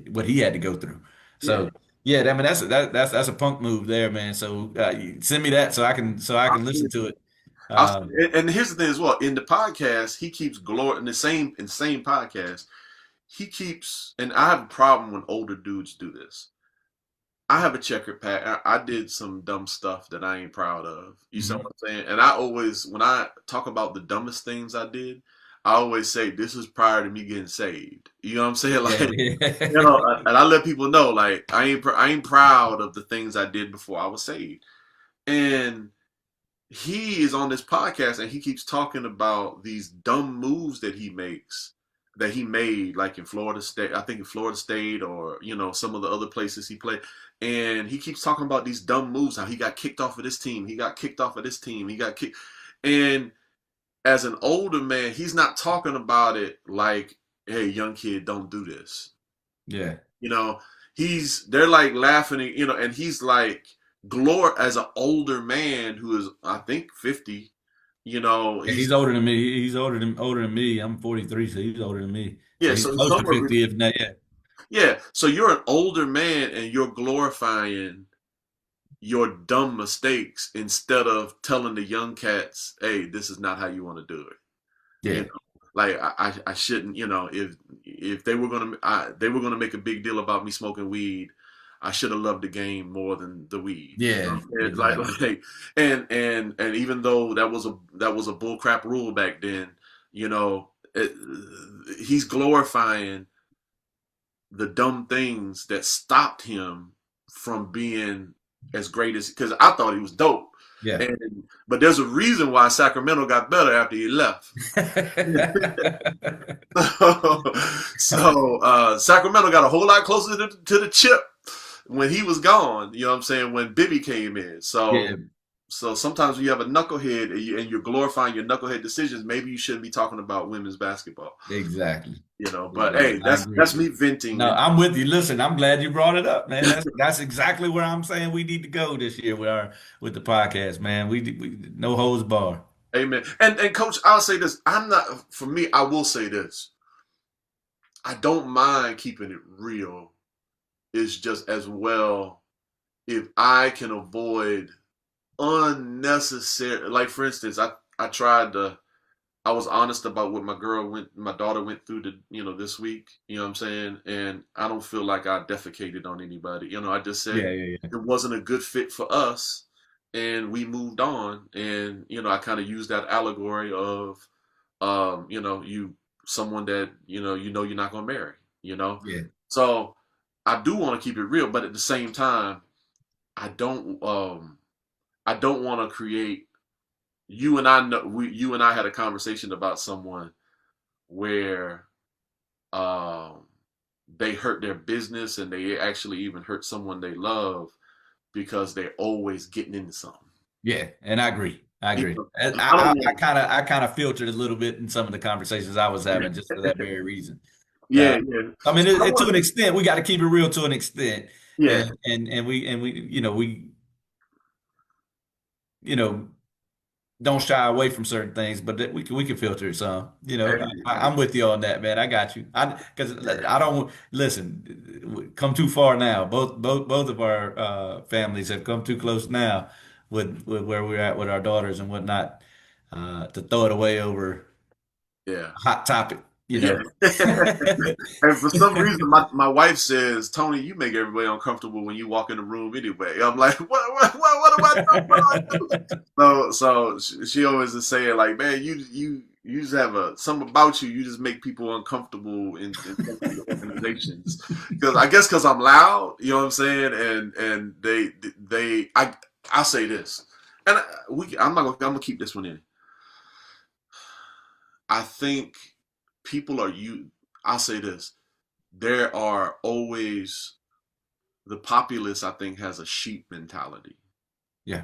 what he had to go through. Yeah. So yeah, I mean that's a punk move there, man. So you send me that so I can listen to it. Um, And here's the thing as well. In the podcast, he keeps glory in the same podcast. He keeps, and I have a problem when older dudes do this. I have a checkered past. I did some dumb stuff that I ain't proud of. You see mhm. what I'm saying? And I always, when I talk about the dumbest things I did, I always say this was prior to me getting saved. You know what I'm saying? Like, Yeah. and I let people know, like, I ain't proud of the things I did before I was saved. And he is on this podcast and he keeps talking about these dumb moves that he made, like in Florida State, I think in Florida State, or some of the other places he played. And he keeps talking about these dumb moves, how he got kicked off of this team, he got kicked off of this team, he got kicked. And as an older man, he's not talking about it like, hey, young kid, don't do this. Yeah. You know, they're like laughing, and he's like as an older man who is, I think, 50. Yeah, he's older than me. He's older than me. I'm 43, so he's older than me. So Yeah, he's so close to 50, if not, yeah. yeah, so you're an older man and you're glorifying your dumb mistakes instead of telling the young cats, hey, this is not how you want to do it. You Yeah. know, like I shouldn't, if they were gonna make a big deal about me smoking weed, I should have loved the game more than the weed. Yeah. Like, and even though that was a bull crap rule back then, he's glorifying the dumb things that stopped him from being as great as, because I thought he was dope. Yeah. But there's a reason why Sacramento got better after he left. So Sacramento got a whole lot closer to the chip when he was gone. You know what I'm saying? When Bibby came in. So Yeah. so sometimes when you have a knucklehead and you're glorifying your knucklehead decisions, maybe you shouldn't be talking about women's basketball. Exactly. But Yeah, hey, I agree. that's me venting. No, I'm with you. Listen, I'm glad you brought it up, man. That's exactly where I'm saying we need to go this year with the podcast, man. We no holds bar. Amen. And coach, I'll say this. For me, I will say this. I don't mind keeping it real. It's just as well if I can avoid unnecessary, like for instance, I was honest about what my daughter went through this week, you know what I'm saying? And I don't feel like I defecated on anybody. I just said Yeah. it wasn't a good fit for us and we moved on. And, I kind of used that allegory of, someone that, you're not going to marry, Yeah. So I do want to keep it real, but at the same time, I don't want to create. You and I had a conversation about someone where they hurt their business and they actually even hurt someone they love because they're always getting into something. Yeah, and I agree. I I kind of filtered a little bit in some of the conversations I was having just for that very reason. Yeah. I mean, to an extent, we got to keep it real to an extent. Yeah. And we don't shy away from certain things, but we can filter it some. I'm with you on that, man. I got you. Because I don't listen. Come too far now. Both of our families have come too close now with where we're at with our daughters and whatnot to throw it away over Yeah. a hot topic. Yeah. And for some reason, my wife says, Tony, you make everybody uncomfortable when you walk in the room anyway. I'm like, what am I doing? So she always is saying, like, man, you just have something about you. You just make people uncomfortable in organizations. Because I'm loud, you know what I'm saying? And I'll say this. And I'm gonna keep this one in. I think I'll say this. There are always, the populace, I think, has a sheep mentality. Yeah.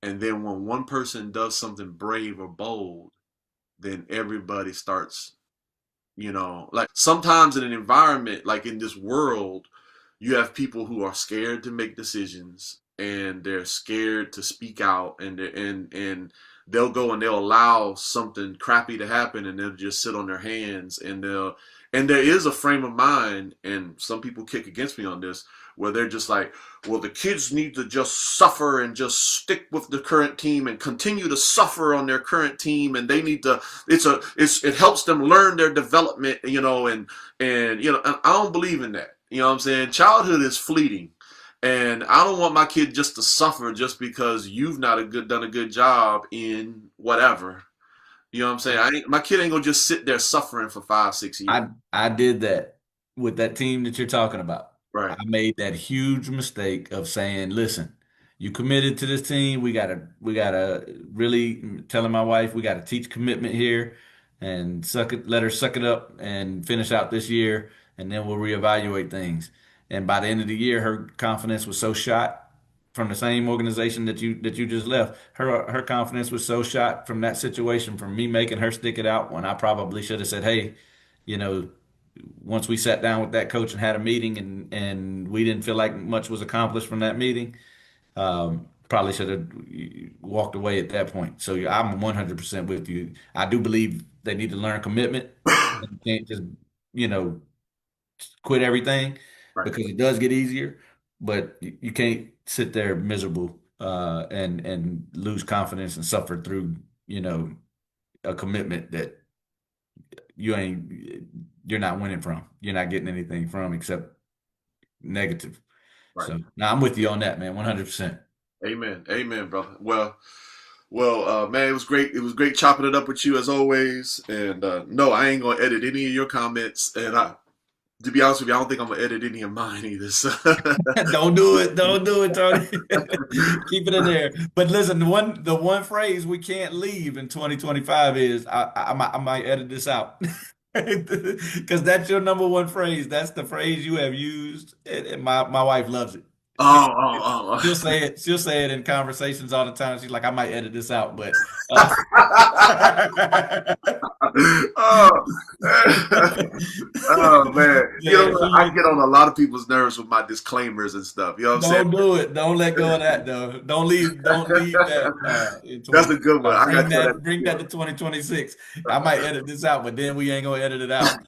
And then when one person does something brave or bold, then everybody starts, You know, like sometimes in an environment, like in this world, you have people who are scared to make decisions and they're scared to speak out, and they'll go and they'll allow something crappy to happen, and they'll just sit on their hands, and there is a frame of mind, and some people kick against me on this, where they're just like, well, the kids need to just suffer and just stick with the current team and continue to suffer on their current team, and they need to, it helps them learn their development, you know, and I don't believe in that. You know what I'm saying? Childhood is fleeting. And I don't want my kid just to suffer just because you've not done a good job in whatever. You know what I'm saying? My kid ain't gonna just sit there suffering for 5, 6 years. I did that with that team that you're talking about. Right. I made that huge mistake of saying, listen, you committed to this team. We gotta really telling my wife we gotta teach commitment here and let her suck it up and finish out this year, and then we'll reevaluate things. And by the end of the year, her confidence was so shot from the same organization that you just left. Her confidence was so shot from that situation, from me making her stick it out when I probably should have said, hey, you know, once we sat down with that coach and had a meeting and we didn't feel like much was accomplished from that meeting, probably should have walked away at that point. So I'm 100% with you. I do believe they need to learn commitment. You can't just, you know, quit everything, Right. because it does get easier, but you can't sit there miserable and lose confidence and suffer through, you know, a commitment that you're not winning from. You're not getting anything from except negative. Right. So now I'm with you on that, man, 100%. Amen. Amen, brother. Well, man, it was great. It was great chopping it up with you as always. And no, I ain't gonna edit any of your comments. And to be honest with you, I don't think I'm gonna edit any of mine either. So. Don't do it, Tony. Keep it in there. But listen, the one phrase we can't leave in 2025 is I might edit this out. Because that's your number one phrase. That's the phrase you have used, and my wife loves it. Oh. She'll say it in conversations all the time. She's like, I might edit this out, but oh man. You know, I get on a lot of people's nerves with my disclaimers and stuff. You know what I'm saying? Don't do it. Don't let go of that though. Don't leave that. That's a good one. Bring that to 2026. I might edit this out, but then we ain't gonna edit it out.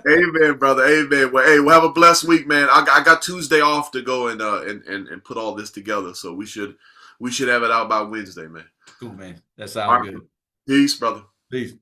Amen, brother. Amen. Well, hey, we'll have a blessed week, man. I got Tuesday off to go and put all this together, so we should have it out by Wednesday, man. Cool, man. That sounds good. Peace, brother. Peace.